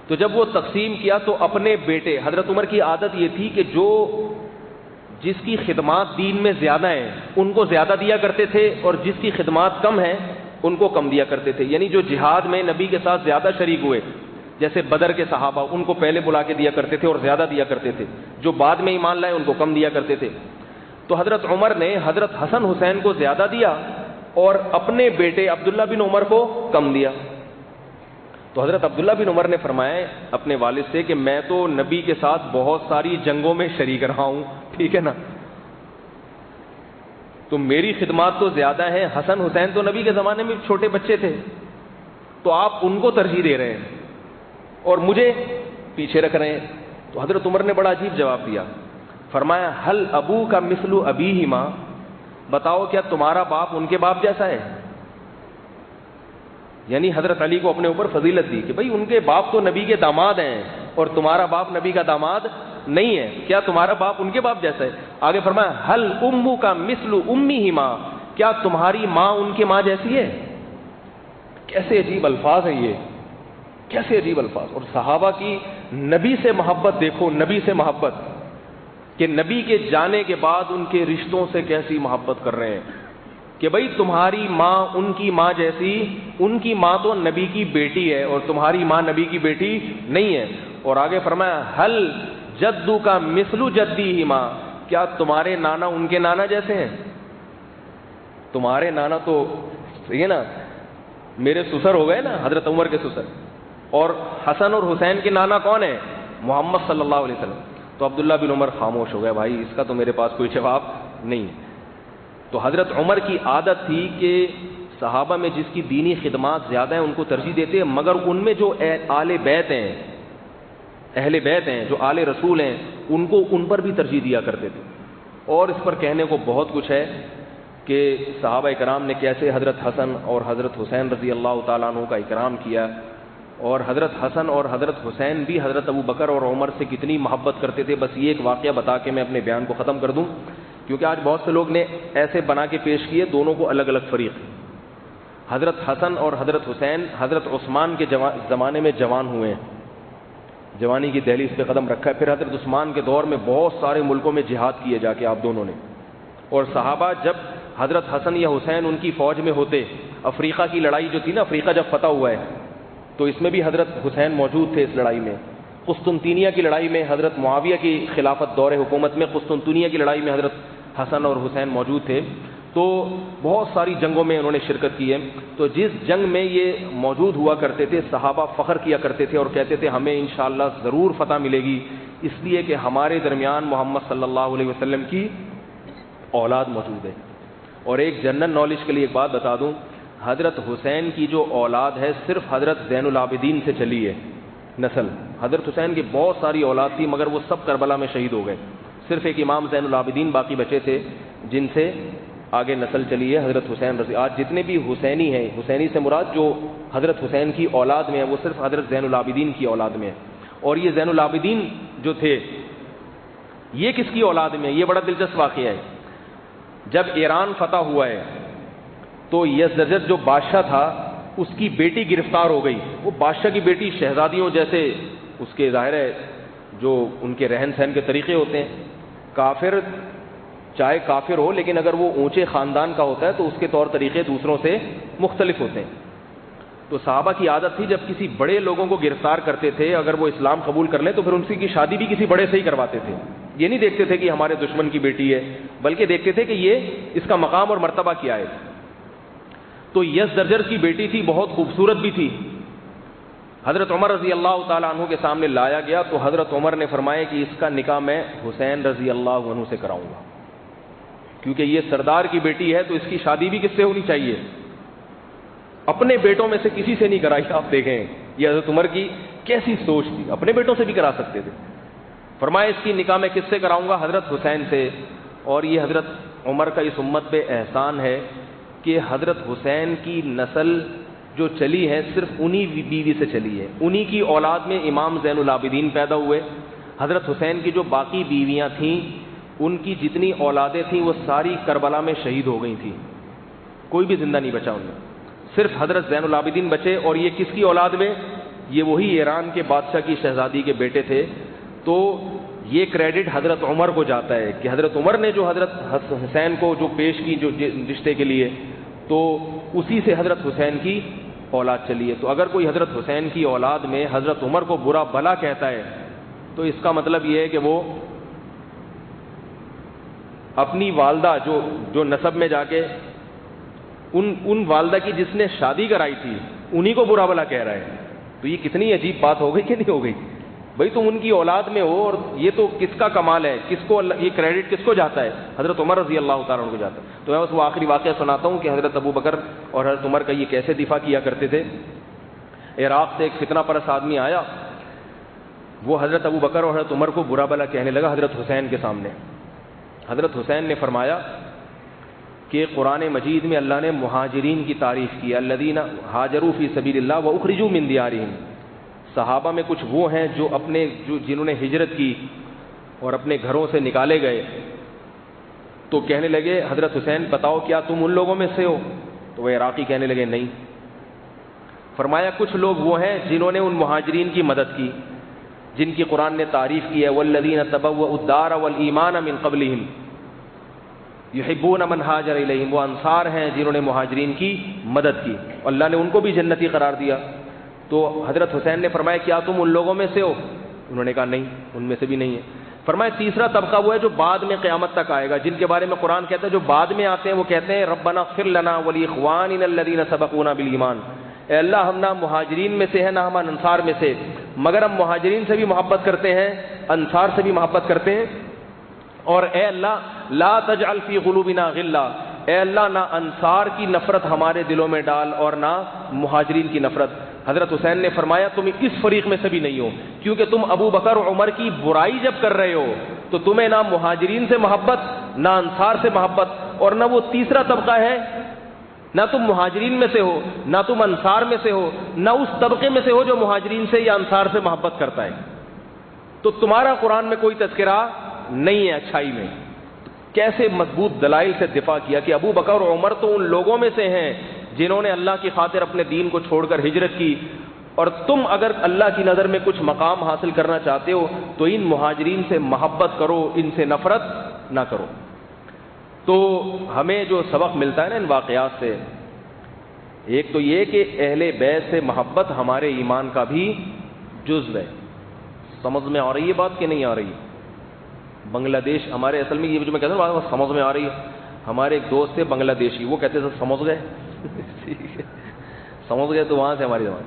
تو جب وہ تقسیم کیا تو اپنے بیٹے، حضرت عمر کی عادت یہ تھی کہ جو جس کی خدمات دین میں زیادہ ہیں ان کو زیادہ دیا کرتے تھے، اور جس کی خدمات کم ہیں ان کو کم دیا کرتے تھے۔ یعنی جو جہاد میں نبی کے ساتھ زیادہ شریک ہوئے، جیسے بدر کے صحابہ، ان کو پہلے بلا کے دیا کرتے تھے اور زیادہ دیا کرتے تھے، جو بعد میں ایمان لائے ان کو کم دیا کرتے تھے۔ تو حضرت عمر نے حضرت حسن حسین کو زیادہ دیا اور اپنے بیٹے عبداللہ بن عمر کو کم دیا۔ تو حضرت عبداللہ بن عمر نے فرمایا اپنے والد سے کہ میں تو نبی کے ساتھ بہت ساری جنگوں میں شریک رہا ہوں، ٹھیک ہے نا، تو میری خدمات تو زیادہ ہیں، حسن حسین تو نبی کے زمانے میں چھوٹے بچے تھے، تو آپ ان کو ترجیح دے رہے ہیں اور مجھے پیچھے رکھ رہے ہیں۔ تو حضرت عمر نے بڑا عجیب جواب دیا، فرمایا حل ابو کا مثل ابیہما، بتاؤ کیا تمہارا باپ ان کے باپ جیسا ہے؟ یعنی حضرت علی کو اپنے اوپر فضیلت دی کہ بھئی ان کے باپ تو نبی کے داماد ہیں اور تمہارا باپ نبی کا داماد نہیں ہے، کیا تمہارا باپ ان کے باپ جیسا ہے؟ آگے فرمایا حل امو کا مثل امیہما، کیا تمہاری ماں ان کی ماں جیسی ہے؟ کیسے عجیب الفاظ ہیں یہ، کیسے عجیب الفاظ۔ اور صحابہ کی نبی سے محبت دیکھو، نبی سے محبت، کہ نبی کے جانے کے بعد ان کے رشتوں سے کیسی محبت کر رہے ہیں کہ بھئی تمہاری ماں ان کی ماں جیسی، ان کی ماں تو نبی کی بیٹی ہے اور تمہاری ماں نبی کی بیٹی نہیں ہے۔ اور آگے فرمایا حل جدو کا مثل جدیہما، کیا تمہارے نانا ان کے نانا جیسے ہیں؟ تمہارے نانا تو یہ نا میرے سسر ہو گئے نا، حضرت عمر کے سسر، اور حسن اور حسین کے نانا کون ہیں؟ محمد صلی اللہ علیہ وسلم۔ تو عبداللہ بن عمر خاموش ہو گئے، بھائی اس کا تو میرے پاس کوئی جواب نہیں۔ تو حضرت عمر کی عادت تھی کہ صحابہ میں جس کی دینی خدمات زیادہ ہیں ان کو ترجیح دیتے ہیں، مگر ان میں جو آل بیت ہیں، اہل بیت ہیں، جو آل رسول ہیں، ان کو ان پر بھی ترجیح دیا کرتے تھے۔ اور اس پر کہنے کو بہت کچھ ہے کہ صحابہ کرام نے کیسے حضرت حسن اور حضرت حسین رضی اللہ تعالیٰ عنہ کا اکرام کیا، اور حضرت حسن اور حضرت حسین بھی حضرت ابو بکر اور عمر سے کتنی محبت کرتے تھے۔ بس یہ ایک واقعہ بتا کے میں اپنے بیان کو ختم کر دوں، کیونکہ آج بہت سے لوگ نے ایسے بنا کے پیش کیے دونوں کو الگ الگ فریق۔ حضرت حسن اور حضرت حسین حضرت عثمان کے زمانے میں جوان ہوئے ہیں، جوانی کی دہلیز پہ قدم رکھا ہے۔ پھر حضرت عثمان کے دور میں بہت سارے ملکوں میں جہاد کیے جا کے آپ دونوں نے، اور صحابہ جب حضرت حسن یا حسین ان کی فوج میں ہوتے، افریقہ کی لڑائی جو تھی نا، افریقہ جب فتح ہوا ہے تو اس میں بھی حضرت حسین موجود تھے اس لڑائی میں۔ قسطنطینیہ کی لڑائی میں حضرت معاویہ کی خلافت دور حکومت میں قسطنطینیہ کی لڑائی میں حضرت حسن اور حسین موجود تھے۔ تو بہت ساری جنگوں میں انہوں نے شرکت کی ہے۔ تو جس جنگ میں یہ موجود ہوا کرتے تھے، صحابہ فخر کیا کرتے تھے اور کہتے تھے ہمیں انشاءاللہ ضرور فتح ملے گی، اس لیے کہ ہمارے درمیان محمد صلی اللہ علیہ وسلم کی اولاد موجود ہے۔ اور ایک جنرل نالج کے لیے ایک بات بتا دوں، حضرت حسین کی جو اولاد ہے صرف حضرت زین العابدین سے چلی ہے نسل۔ حضرت حسین کی بہت ساری اولاد تھی مگر وہ سب کربلا میں شہید ہو گئے، صرف ایک امام زین العابدین باقی بچے تھے جن سے آگے نسل چلی ہے حضرت حسین رضی۔ آج جتنے بھی حسینی ہیں، حسینی سے مراد جو حضرت حسین کی اولاد میں ہیں، وہ صرف حضرت زین العابدین کی اولاد میں ہے۔ اور یہ زین العابدین جو تھے یہ کس کی اولاد میں؟ یہ بڑا دلچسپ واقعہ ہے۔ جب ایران فتح ہوا ہے تو یزدجرد جو بادشاہ تھا اس کی بیٹی گرفتار ہو گئی۔ وہ بادشاہ کی بیٹی شہزادیوں جیسے اس کے ظاہر ہے جو ان کے رہن سہن کے طریقے ہوتے ہیں، کافر چاہے کافر ہو لیکن اگر وہ اونچے خاندان کا ہوتا ہے تو اس کے طور طریقے دوسروں سے مختلف ہوتے ہیں۔ تو صحابہ کی عادت تھی جب کسی بڑے لوگوں کو گرفتار کرتے تھے، اگر وہ اسلام قبول کر لیں تو پھر ان کی شادی بھی کسی بڑے سے ہی کرواتے تھے۔ یہ نہیں دیکھتے تھے کہ ہمارے دشمن کی بیٹی ہے، بلکہ دیکھتے تھے کہ یہ اس کا مقام اور مرتبہ کیا ہے۔ تو یزدجرد کی بیٹی تھی، بہت خوبصورت بھی تھی۔ حضرت عمر رضی اللہ تعالیٰ عنہ کے سامنے لایا گیا تو حضرت عمر نے فرمایا کہ اس کا نکاح میں حسین رضی اللہ عنہ سے کراؤں گا۔ کیونکہ یہ سردار کی بیٹی ہے تو اس کی شادی بھی کس سے ہونی چاہیے؟ اپنے بیٹوں میں سے کسی سے نہیں کرائی. آپ دیکھیں یہ حضرت عمر کی کیسی سوچ تھی, اپنے بیٹوں سے بھی کرا سکتے تھے. فرمایا اس کی نکاح میں کس سے کراؤں گا؟ حضرت حسین سے. اور یہ حضرت عمر کا اس امت پہ احسان ہے کہ حضرت حسین کی نسل جو چلی ہے صرف انہی بیوی سے چلی ہے. انہی کی اولاد میں امام زین العابدین پیدا ہوئے. حضرت حسین کی جو باقی بیویاں تھیں ان کی جتنی اولادیں تھیں وہ ساری کربلا میں شہید ہو گئی تھیں, کوئی بھی زندہ نہیں بچا ان میں, صرف حضرت زین العابدین بچے. اور یہ کس کی اولاد میں؟ یہ وہی ایران کے بادشاہ کی شہزادی کے بیٹے تھے. تو یہ کریڈٹ حضرت عمر کو جاتا ہے کہ حضرت عمر نے جو حضرت حسین کو جو پیش کی جو رشتے کے لیے, تو اسی سے حضرت حسین کی اولاد چلی ہے. تو اگر کوئی حضرت حسین کی اولاد میں حضرت عمر کو برا بھلا کہتا ہے تو اس کا مطلب یہ ہے کہ وہ اپنی والدہ جو نسب میں جا کے ان والدہ کی جس نے شادی کرائی تھی انہی کو برا بھلا کہہ رہا ہے. تو یہ کتنی عجیب بات ہو گئی کہ نہیں ہو گئی؟ بھئی تم ان کی اولاد میں ہو, اور یہ تو کس کا کمال ہے, کس کو یہ کریڈٹ کس کو جاتا ہے؟ حضرت عمر رضی اللہ تعالیٰ عنہ کو جاتا ہے. تو میں بس وہ آخری واقعہ سناتا ہوں کہ حضرت ابو بکر اور حضرت عمر کا یہ کیسے دفاع کیا کرتے تھے. عراق سے ایک فتنہ پرست آدمی آیا, وہ حضرت ابو بکر اور حضرت عمر کو برا بھلا کہنے لگا حضرت حسین کے سامنے. حضرت حسین نے فرمایا کہ قرآن مجید میں اللہ نے مہاجرین کی تعریف کی, الذین ہاجروا فی سبیل اللہ واخرجوا من دیارہم. صحابہ میں کچھ وہ ہیں جنہوں نے ہجرت کی اور اپنے گھروں سے نکالے گئے. تو کہنے لگے حضرت حسین بتاؤ کیا تم ان لوگوں میں سے ہو؟ تو وہ عراقی کہنے لگے نہیں. فرمایا کچھ لوگ وہ ہیں جنہوں نے ان مہاجرین کی مدد کی جن کی قرآن نے تعریف کی ہے, والذین تبوؤا الدار والایمان من قبلہم یحبون من ہاجر الیہم. وہ انصار ہیں جنہوں نے مہاجرین کی مدد کی, اللہ نے ان کو بھی جنتی قرار دیا. تو حضرت حسین نے فرمایا کیا تم ان لوگوں میں سے ہو؟ انہوں نے کہا نہیں, ان میں سے بھی نہیں ہے. فرمایا تیسرا طبقہ وہ ہے جو بعد میں قیامت تک آئے گا, جن کے بارے میں قرآن کہتا ہے جو بعد میں آتے ہیں وہ کہتے ہیں ربنا اغفر لنا ولاخواننا الذین سبقونا بالایمان. اے اللہ ہم نہ مہاجرین میں سے ہیں نہ ہم انصار میں سے, مگر ہم مہاجرین سے بھی محبت کرتے ہیں, انصار سے بھی محبت کرتے ہیں. اور اے اللہ لا تجعل فی قلوبنا غلا, اے اللہ نہ انصار کی نفرت ہمارے دلوں میں ڈال اور نہ مہاجرین کی نفرت. حضرت حسین نے فرمایا تم اس فریق میں سے بھی نہیں ہو, کیونکہ تم ابو بکر اور عمر کی برائی جب کر رہے ہو تو تمہیں نہ مہاجرین سے محبت نہ انصار سے محبت, اور نہ وہ تیسرا طبقہ ہے, نہ تم مہاجرین میں سے ہو نہ تم انصار میں سے ہو, نہ اس طبقے میں سے ہو جو مہاجرین سے یا انصار سے محبت کرتا ہے. تو تمہارا قرآن میں کوئی تذکرہ نہیں ہے اچھائی میں. کیسے مضبوط دلائل سے دفاع کیا کہ ابو بکر اور عمر تو ان لوگوں میں سے ہیں جنہوں نے اللہ کی خاطر اپنے دین کو چھوڑ کر ہجرت کی, اور تم اگر اللہ کی نظر میں کچھ مقام حاصل کرنا چاہتے ہو تو ان مہاجرین سے محبت کرو, ان سے نفرت نہ کرو. تو ہمیں جو سبق ملتا ہے نا ان واقعات سے, ایک تو یہ کہ اہل بیت سے محبت ہمارے ایمان کا بھی جزو ہے. سمجھ میں آ رہی ہے بات کہ نہیں آ رہی؟ بنگلہ دیش ہمارے اصل میں یہ جو میں کہتا ہوں سمجھ میں آ رہی ہے. ہمارے ایک دوست تھے بنگلہ دیشی, وہ کہتے تھے سمجھ گئے سمجھ گئے تو وہاں سے ہماری زبان.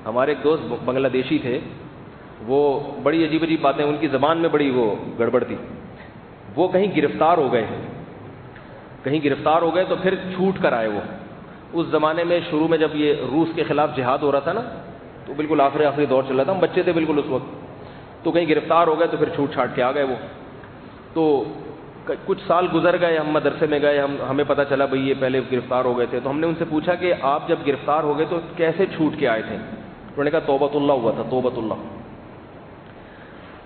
ہمارے ایک دوست بنگلہ دیشی تھے, وہ بڑی عجیب عجیب باتیں, ان کی زبان میں بڑی وہ گڑبڑ تھی. وہ کہیں گرفتار ہو گئے تو پھر چھوٹ کر آئے. وہ اس زمانے میں شروع میں جب یہ روس کے خلاف جہاد ہو رہا تھا نا, تو بالکل آخری دور چل رہا تھا, ہم بچے تھے بالکل اس وقت. تو کہیں گرفتار ہو گئے تو پھر چھوٹ چھاٹ کے آ گئے وہ. تو کچھ سال گزر گئے, ہم مدرسے میں گئے, ہمیں پتہ چلا بھئی یہ پہلے گرفتار ہو گئے تھے. تو ہم نے ان سے پوچھا کہ آپ جب گرفتار ہو گئے تو کیسے چھوٹ کے آئے تھے؟ انہوں نے کہا توبۃ اللہ ہوا تھا, توبۃ اللہ.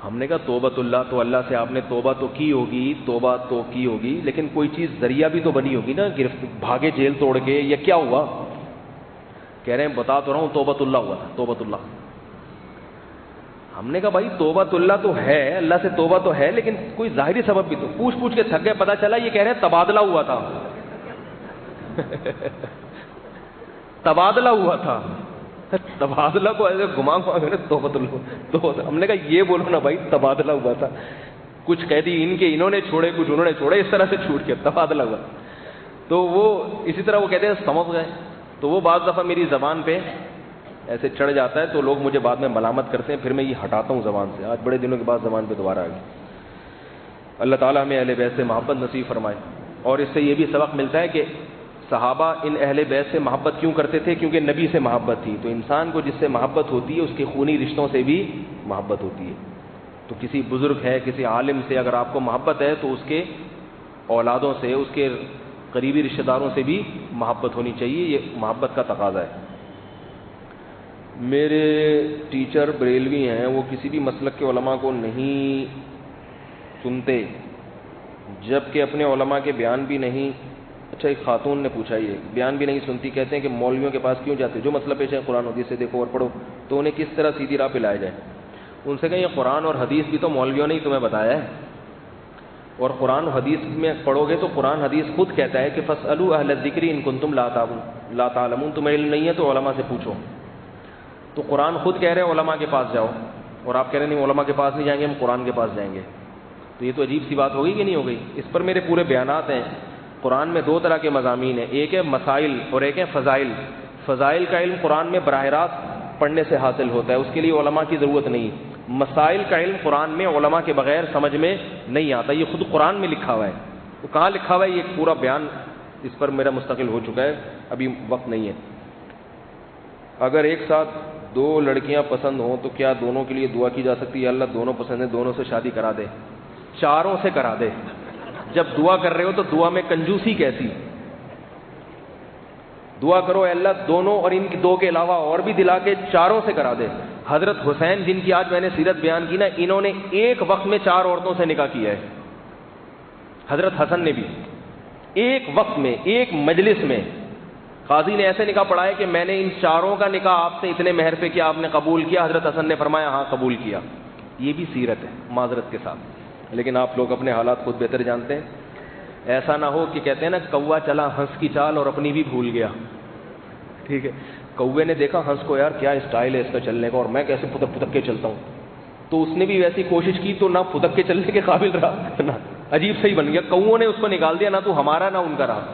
ہم نے کہا توبۃ اللہ, تو اللہ سے آپ نے توبہ تو کی ہوگی, لیکن کوئی چیز ذریعہ بھی تو بنی ہوگی نا, بھاگے جیل توڑ کے, یا کیا ہوا؟ کہہ رہے ہیں بتا تو رہا ہوں توبۃ اللہ ہوا تھا, توبۃ اللہ. ہم نے کہا بھائی توبۃ اللہ تو ہے, اللہ سے توبہ تو ہے, لیکن کوئی ظاہری سبب بھی تو. پوچھ کے تھک گئے, پتہ چلا یہ کہہ رہے ہیں تبادلہ ہوا تھا تبادلہ ہوا تھا. تبادلہ کو ایسے گھما توبۃ اللہ. تو ہم نے کہا یہ بولو نا بھائی تبادلہ ہوا تھا, کچھ قیدی انہوں نے چھوڑے, کچھ انہوں نے چھوڑے, اس طرح سے چھوٹ کے تبادلہ ہوا. تو وہ اسی طرح وہ کہتے ہیں سمجھ گئے. تو وہ بعض دفعہ میری زبان پہ ایسے چڑھ جاتا ہے تو لوگ مجھے بعد میں ملامت کرتے ہیں, پھر میں یہ ہٹاتا ہوں زبان سے. آج بڑے دنوں کے بعد زبان پہ دوبارہ آ گئی. اللہ تعالیٰ ہمیں اہل بیت سے محبت نصیب فرمائے. اور اس سے یہ بھی سبق ملتا ہے کہ صحابہ ان اہل بیت سے محبت کیوں کرتے تھے؟ کیونکہ نبی سے محبت تھی. تو انسان کو جس سے محبت ہوتی ہے اس کے خونی رشتوں سے بھی محبت ہوتی ہے. تو کسی بزرگ ہے، کسی عالم سے اگر آپ کو محبت ہے تو اس کے اولادوں سے، اس کے قریبی رشتہ داروں سے بھی محبت ہونی چاہیے. یہ محبت کا تقاضا ہے. میرے ٹیچر بریلوی ہیں، وہ کسی بھی مسلک کے علماء کو نہیں سنتے جبکہ اپنے علماء کے بیان بھی نہیں. اچھا، ایک خاتون نے پوچھا یہ بیان بھی نہیں سنتی، کہتے ہیں کہ مولویوں کے پاس کیوں جاتے؟ جو مسئلہ پیش ہے قرآن حدیث سے دیکھو اور پڑھو. تو انہیں کس طرح سیدھی راہ پہ لایا جائے؟ ان سے کہیں یہ قرآن اور حدیث بھی تو مولویوں نے ہی تمہیں بتایا ہے، اور قرآن و حدیث میں پڑھو گے تو قرآن حدیث خود کہتا ہے کہ فاسألوا اہل الذکر ان کنتم لا تعلمون، تمہیں علم نہیں ہے تو علماء سے پوچھو. تو قرآن خود کہہ رہے ہیں علماء کے پاس جاؤ، اور آپ کہہ رہے ہیں نہیں علماء کے پاس نہیں جائیں گے، ہم قرآن کے پاس جائیں گے. تو یہ تو عجیب سی بات ہو گئی کہ نہیں ہو گئی؟ اس پر میرے پورے بیانات ہیں. قرآن میں دو طرح کے مضامین ہیں، ایک ہے مسائل اور ایک ہے فضائل. فضائل کا علم قرآن میں براہ راست پڑھنے سے حاصل ہوتا ہے، اس کے لیے علماء کی ضرورت نہیں. مسائل کا علم قرآن میں علماء کے بغیر سمجھ میں نہیں آتا، یہ خود قرآن میں لکھا ہوا ہے. وہ کہاں لکھا ہوا ہے؟ یہ پورا بیان اس پر میرا مستقل ہو چکا ہے، ابھی وقت نہیں ہے. اگر ایک ساتھ دو لڑکیاں پسند ہوں تو کیا دونوں کے لیے دعا کی جا سکتی ہے؟ اللہ دونوں پسند ہیں، دونوں سے شادی کرا دے، چاروں سے کرا دے. جب دعا کر رہے ہو تو دعا میں کنجوسی کیسی؟ دعا کرو اے اللہ دونوں اور ان کی دو کے علاوہ اور بھی دلا کے چاروں سے کرا دے. حضرت حسین جن کی آج میں نے سیرت بیان کی نا، انہوں نے ایک وقت میں 4 عورتوں سے نکاح کیا ہے. حضرت حسن نے بھی ایک وقت میں، ایک مجلس میں قاضی نے ایسے نکاح پڑھا ہے کہ میں نے ان چاروں کا نکاح آپ سے اتنے مہر پہ کیا، آپ نے قبول کیا؟ حضرت حسن نے فرمایا ہاں قبول کیا. یہ بھی سیرت ہے معذرت کے ساتھ، لیکن آپ لوگ اپنے حالات خود بہتر جانتے ہیں. ایسا نہ ہو کہ کہتے ہیں نا کوا چلا ہنس کی چال اور اپنی بھی بھول گیا. ٹھیک ہے، کوے نے دیکھا ہنس کو، یار کیا اسٹائل ہے اس کا چلنے کا، اور میں کیسے پھدک پھدک کے چلتا ہوں، تو اس نے بھی ویسی کوشش کی تو نہ پھدک کے چلنے کے قابل رہا، نہ عجیب سے ہی بن گیا. کوؤں نے اس کو نکال دیا، نہ تو ہمارا نہ ان کا رہا.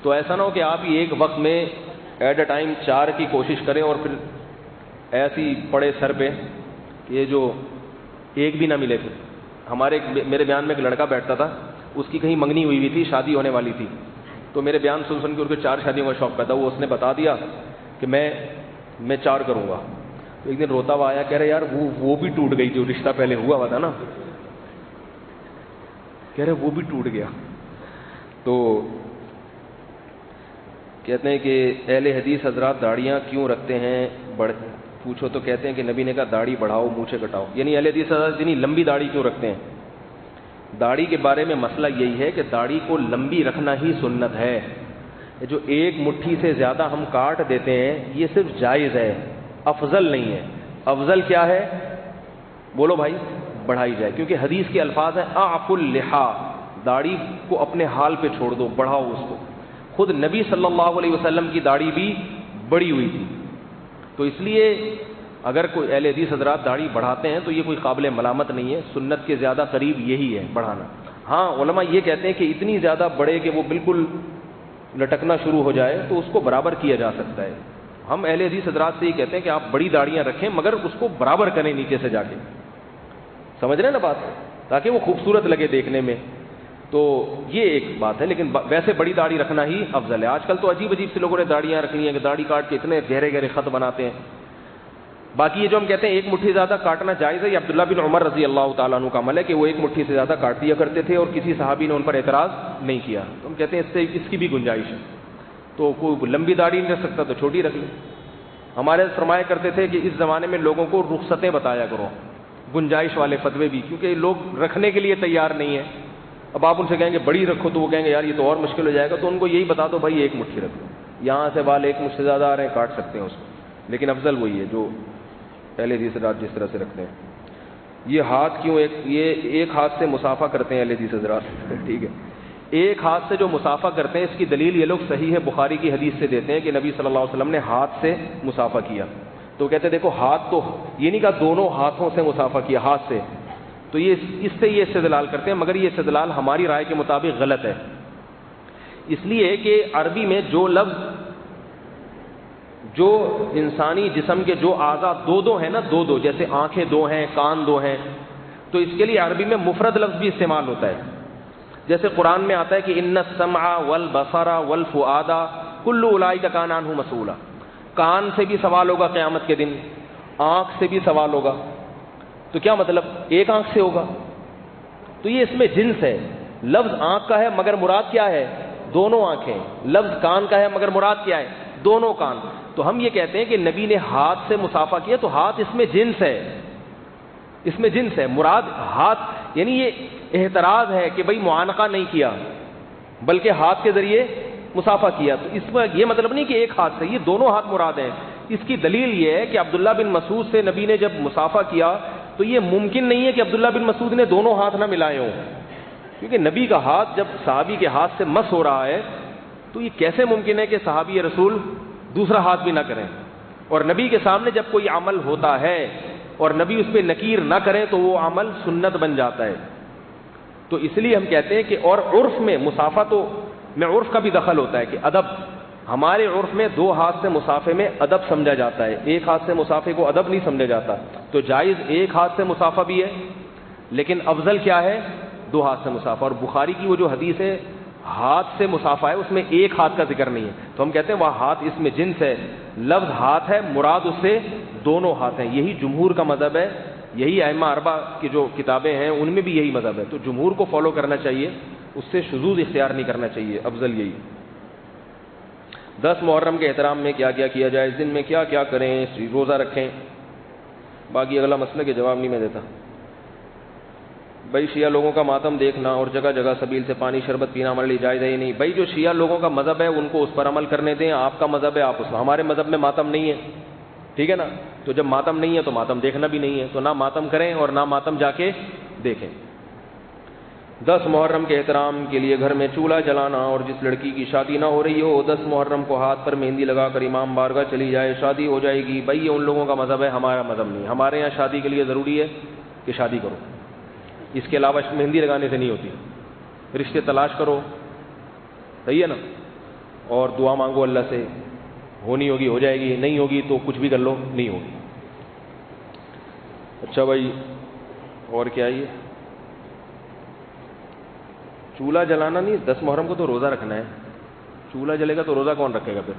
تو ایسا نہ ہو کہ آپ ہی ایک وقت میں ایٹ اے ٹائم 4 کی کوشش کریں اور پھر ایسی پڑے سر پہ کہ یہ جو ایک بھی نہ ملے. پھر میرے بیان میں ایک لڑکا بیٹھتا تھا، اس کی کہیں منگنی ہوئی تھی، شادی ہونے والی تھی. تو میرے بیان سن کے ان کو 4 شادیوں کا شوق پیدا ہوا. اس نے بتا دیا کہ میں 4 کروں گا. تو ایک دن روتا ہوا آیا، کہہ رہے یار وہ بھی ٹوٹ گئی، جو رشتہ پہلے ہوا تھا نا، کہہ رہے وہ بھی ٹوٹ گیا. تو کہتے ہیں کہ اہل حدیث حضرات داڑیاں کیوں رکھتے ہیں؟ پوچھو تو کہتے ہیں کہ نبی نے کہا داڑھی بڑھاؤ مونچھیں کٹاؤ. یعنی اہل حدیث حضرات اتنی لمبی داڑھی کیوں رکھتے ہیں؟ داڑھی کے بارے میں مسئلہ یہی ہے کہ داڑھی کو لمبی رکھنا ہی سنت ہے. جو 1 مٹھی سے زیادہ ہم کاٹ دیتے ہیں یہ صرف جائز ہے، افضل نہیں ہے. افضل کیا ہے؟ بولو بھائی، بڑھائی جائے، کیونکہ حدیث کے الفاظ ہیں اعفوا اللحا، داڑھی کو اپنے حال پہ چھوڑ دو، بڑھاؤ اس کو. خود نبی صلی اللہ علیہ وسلم کی داڑھی بھی بڑی ہوئی تھی. تو اس لیے اگر کوئی اہل حدیث حضرات داڑھی بڑھاتے ہیں تو یہ کوئی قابل ملامت نہیں ہے، سنت کے زیادہ قریب یہی ہے بڑھانا. ہاں علماء یہ کہتے ہیں کہ اتنی زیادہ بڑھے کہ وہ بالکل لٹکنا شروع ہو جائے تو اس کو برابر کیا جا سکتا ہے. ہم اہل حدیث حضرات سے یہ کہتے ہیں کہ آپ بڑی داڑیاں رکھیں مگر اس کو برابر کریں نیچے سے جا کے. سمجھ رہے ہیں نا بات؟ تاکہ وہ خوبصورت لگے دیکھنے میں. تو یہ ایک بات ہے، لیکن ویسے بڑی داڑھی رکھنا ہی افضل ہے. آج کل تو عجیب عجیب سے لوگوں نے داڑیاں رکھ لی ہیں کہ داڑھی کاٹ کے اتنے گہرے گہرے خط بناتے ہیں. باقی یہ جو ہم کہتے ہیں 1 مٹھی زیادہ کاٹنا جائز ہے، یہ عبداللہ بن عمر رضی اللہ تعالیٰ عنہ کا عمل ہے کہ وہ 1 مٹھی سے زیادہ کاٹ دیا کرتے تھے اور کسی صحابی نے ان پر اعتراض نہیں کیا. تو ہم کہتے ہیں اس کی بھی گنجائش ہے. تو کوئی لمبی داڑھی نہیں رکھ سکتا تو چھوٹی رکھ لیں. ہمارے فرمایا کرتے تھے کہ اس زمانے میں لوگوں کو رخصتیں بتایا کرو، گنجائش والے فتوے بھی، کیونکہ لوگ رکھنے کے لیے تیار نہیں ہیں. اب آپ ان سے کہیں گے بڑی رکھو تو وہ کہیں گے یار یہ تو اور مشکل ہو جائے گا. تو ان کو یہی بتا دو بھائی 1 مٹھی رکھ لو، یہاں سے بال 1 مٹھ سے زیادہ آ رہے ہیں کاٹ سکتے ہیں اس کو، لیکن افضل وہی ہے جو پہلے حضرات جس طرح سے رکھتے ہیں. یہ ہاتھ کیوں ایک ہاتھ سے مسافہ کرتے ہیں اہل حدیث حضرات؟ ٹھیک ہے، ایک ہاتھ سے جو مسافہ کرتے ہیں اس کی دلیل یہ لوگ صحیح ہے بخاری کی حدیث سے دیتے ہیں کہ نبی صلی اللہ علیہ وسلم نے ہاتھ سے مسافہ کیا. تو کہتے ہیں دیکھو ہاتھ تو یہ نہیں کہا دونوں ہاتھوں سے مسافہ کیا، ہاتھ سے. تو یہ اس سے یہ استدلال کرتے ہیں، مگر یہ استدلال ہماری رائے کے مطابق غلط ہے. اس لیے کہ عربی میں جو لفظ، جو انسانی جسم کے جو اعضاء دو ہیں نا، دو جیسے آنکھیں 2 ہیں، کان 2 ہیں، تو اس کے لیے عربی میں مفرد لفظ بھی استعمال ہوتا ہے. جیسے قرآن میں آتا ہے کہ ان السمع والبصر والفؤاد کل اولئک کان عنہ مسئولا، کان سے بھی سوال ہوگا قیامت کے دن، آنکھ سے بھی سوال ہوگا. تو کیا مطلب ایک آنکھ سے ہوگا؟ تو یہ اس میں جنس ہے. لفظ آنکھ کا ہے مگر مراد کیا ہے؟ دونوں آنکھیں. لفظ کان کا ہے مگر مراد کیا ہے؟ دونوں کان. تو ہم یہ کہتے ہیں کہ نبی نے ہاتھ سے مصافحہ کیا تو ہاتھ اس میں جنس ہے، اس میں جنس ہے. مراد ہاتھ، یعنی یہ اعتراض ہے کہ بھئی معانقہ نہیں کیا بلکہ ہاتھ کے ذریعے مصافحہ کیا. تو اس میں یہ مطلب نہیں کہ ایک ہاتھ سے، یہ دونوں ہاتھ مراد ہیں. اس کی دلیل یہ ہے کہ عبداللہ بن مسعود سے نبی نے جب مصافحہ کیا تو یہ ممکن نہیں ہے کہ عبداللہ بن مسعود نے دونوں ہاتھ نہ ملائے ہوں، کیونکہ نبی کا ہاتھ جب صحابی کے ہاتھ سے مس ہو رہا ہے تو یہ کیسے ممکن ہے کہ صحابی رسول دوسرا ہاتھ بھی نہ کریں. اور نبی کے سامنے جب کوئی عمل ہوتا ہے اور نبی اس پہ نکیر نہ کریں تو وہ عمل سنت بن جاتا ہے. تو اس لیے ہم کہتے ہیں کہ اور عرف میں مصافحہ تو میں عرف کا بھی دخل ہوتا ہے کہ ادب، ہمارے عرف میں دو ہاتھ سے مصافحے میں ادب سمجھا جاتا ہے، ایک ہاتھ سے مصافحے کو ادب نہیں سمجھا جاتا. تو جائز ایک ہاتھ سے مصافحہ بھی ہے لیکن افضل کیا ہے؟ دو ہاتھ سے مصافحہ. اور بخاری کی وہ جو حدیث ہے ہاتھ سے مصافحہ ہے اس میں ایک ہاتھ کا ذکر نہیں ہے. تو ہم کہتے ہیں وہ ہاتھ اس میں جنس ہے، لفظ ہاتھ ہے مراد اس سے دونوں ہاتھ ہیں. یہی جمہور کا مذہب ہے، یہی ائمہ اربعہ کی جو کتابیں ہیں ان میں بھی یہی مذہب ہے. تو جمہور کو فالو کرنا چاہیے، اس سے شذوذ اختیار نہیں کرنا چاہیے، افضل یہی. 10 محرم کے احترام میں کیا کیا کیا جائے، اس دن میں کیا کیا کریں؟ روزہ رکھیں. باقی اگلا مسئلہ کے جواب نہیں میں دیتا. بھائی شیعہ لوگوں کا ماتم دیکھنا اور جگہ جگہ سبیل سے پانی شربت پینا ہمارے لیے جائز ہے ہی نہیں. بھائی جو شیعہ لوگوں کا مذہب ہے ان کو اس پر عمل کرنے دیں، آپ کا مذہب ہے آپ اس. ہمارے مذہب میں ماتم نہیں ہے، ٹھیک ہے نا. تو جب ماتم نہیں ہے تو ماتم دیکھنا بھی نہیں ہے، تو نہ ماتم کریں اور نہ ماتم جا کے دیکھیں. 10 محرم کے احترام کے لیے گھر میں چولہا جلانا، اور جس لڑکی کی شادی نہ ہو رہی ہو 10 محرم کو ہاتھ پر مہندی لگا کر امام بارگاہ چلی جائے، شادی ہو جائے گی. بھائی یہ ان لوگوں کا مذہب ہے، ہمارا مذہب نہیں. ہمارے یہاں شادی کے لیے ضروری ہے کہ شادی کرو، اس کے علاوہ مہندی لگانے سے نہیں ہوتی. رشتے تلاش کرو، صحیح ہے نا، اور دعا مانگو اللہ سے، ہونی ہوگی ہو جائے گی، نہیں ہوگی تو کچھ بھی کر لو نہیں ہوگی. اچھا بھائی اور کیا؟ یہ چولہا جلانا نہیں، 10 محرم کو تو روزہ رکھنا ہے. چولہا جلے گا تو روزہ کون رکھے گا پھر؟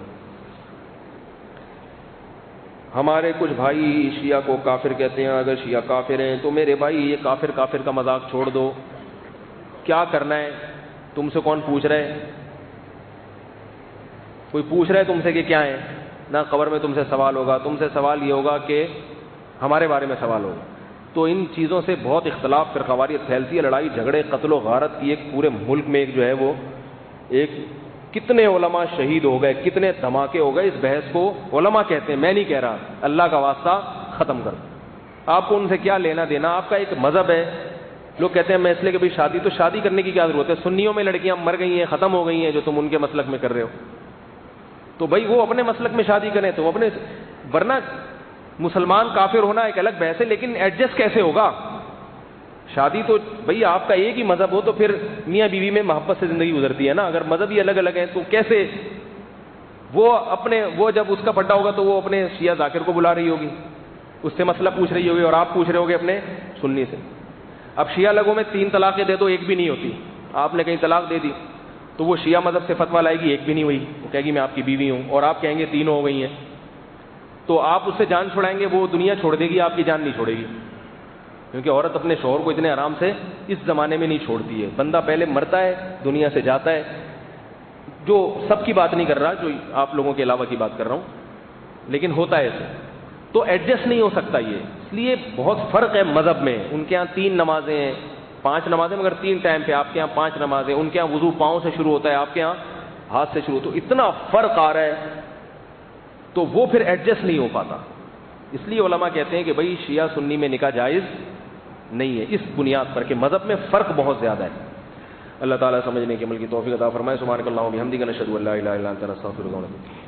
ہمارے کچھ بھائی شیعہ کو کافر کہتے ہیں. اگر شیعہ کافر ہیں تو میرے بھائی یہ کافر کافر کا مذاق چھوڑ دو. کیا کرنا ہے؟ تم سے کون پوچھ رہا ہے؟ کوئی پوچھ رہا ہے تم سے کہ کیا ہے؟ نہ قبر میں تم سے سوال ہوگا. تم سے سوال یہ ہوگا کہ ہمارے بارے میں سوال ہوگا. تو ان چیزوں سے بہت اختلاف فرقواریت پھیلتی ہے، لڑائی جھگڑے قتل و غارت کی ایک پورے ملک میں ایک جو ہے وہ ایک کتنے علماء شہید ہو گئے، کتنے دھماکے ہو گئے. اس بحث کو علماء کہتے ہیں، میں نہیں کہہ رہا. اللہ کا واسطہ ختم کر. آپ کو ان سے کیا لینا دینا؟ آپ کا ایک مذہب ہے. لوگ کہتے ہیں میں اس لیے کہ بھائی شادی تو شادی کرنے کی کیا ضرورت ہے؟ سنیوں میں لڑکیاں مر گئی ہیں، ختم ہو گئی ہیں جو تم ان کے مسلک میں کر رہے ہو. تو بھائی وہ اپنے مسلک میں شادی کریں تو اپنے، ورنہ مسلمان کافر ہونا ایک الگ بحث ہے، لیکن ایڈجسٹ کیسے ہوگا؟ شادی تو بھئی آپ کا ایک ہی مذہب ہو تو پھر میاں بیوی میں محبت سے زندگی گزرتی ہے نا. اگر مذہب ہی الگ الگ ہیں تو کیسے؟ وہ جب اس کا پٹا ہوگا تو وہ اپنے شیعہ ذاکر کو بلا رہی ہوگی، اس سے مسئلہ پوچھ رہی ہوگی، اور آپ پوچھ رہے ہوگے اپنے سنی سے. اب شیعہ لوگوں میں 3 طلاقیں دے دو ایک بھی نہیں ہوتی. آپ نے کہیں طلاق دے دی تو وہ شیعہ مذہب سے فتویٰ لائے گی، ایک بھی نہیں ہوئی. وہ کہے گی میں آپ کی بیوی ہوں، اور آپ کہیں گے 3 ہو گئی ہیں. تو آپ اس سے جان چھڑائیں گے، وہ دنیا چھوڑ دے گی، آپ کی جان نہیں چھوڑے گی. کیونکہ عورت اپنے شوہر کو اتنے آرام سے اس زمانے میں نہیں چھوڑتی ہے. بندہ پہلے مرتا ہے، دنیا سے جاتا ہے. جو سب کی بات نہیں کر رہا، جو آپ لوگوں کے علاوہ کی بات کر رہا ہوں، لیکن ہوتا ہے ایسے. تو ایڈجسٹ نہیں ہو سکتا یہ. اس لیے بہت فرق ہے مذہب میں. ان کے ہاں 3 نمازیں ہیں، 5 نمازیں مگر 3 ٹائم پہ. آپ کے ہاں 5 نمازیں. ان کے ہاں وضو پاؤں سے شروع ہوتا ہے، آپ کے ہاں ہاتھ سے شروع. تو اتنا فرق آ رہا ہے تو وہ پھر ایڈجسٹ نہیں ہو پاتا. اس لیے علماء کہتے ہیں کہ بھائی شیعہ سنی میں نکاح جائز نہیں ہے، اس بنیاد پر کہ مذہب میں فرق بہت زیادہ ہے. اللہ تعالیٰ سمجھنے کے عمل کی توفیق عطا فرمائے. سبحانک اللہم و بحمدک، نشہد ان لا الہ الا انت، نستغفرک و نتوب الیک.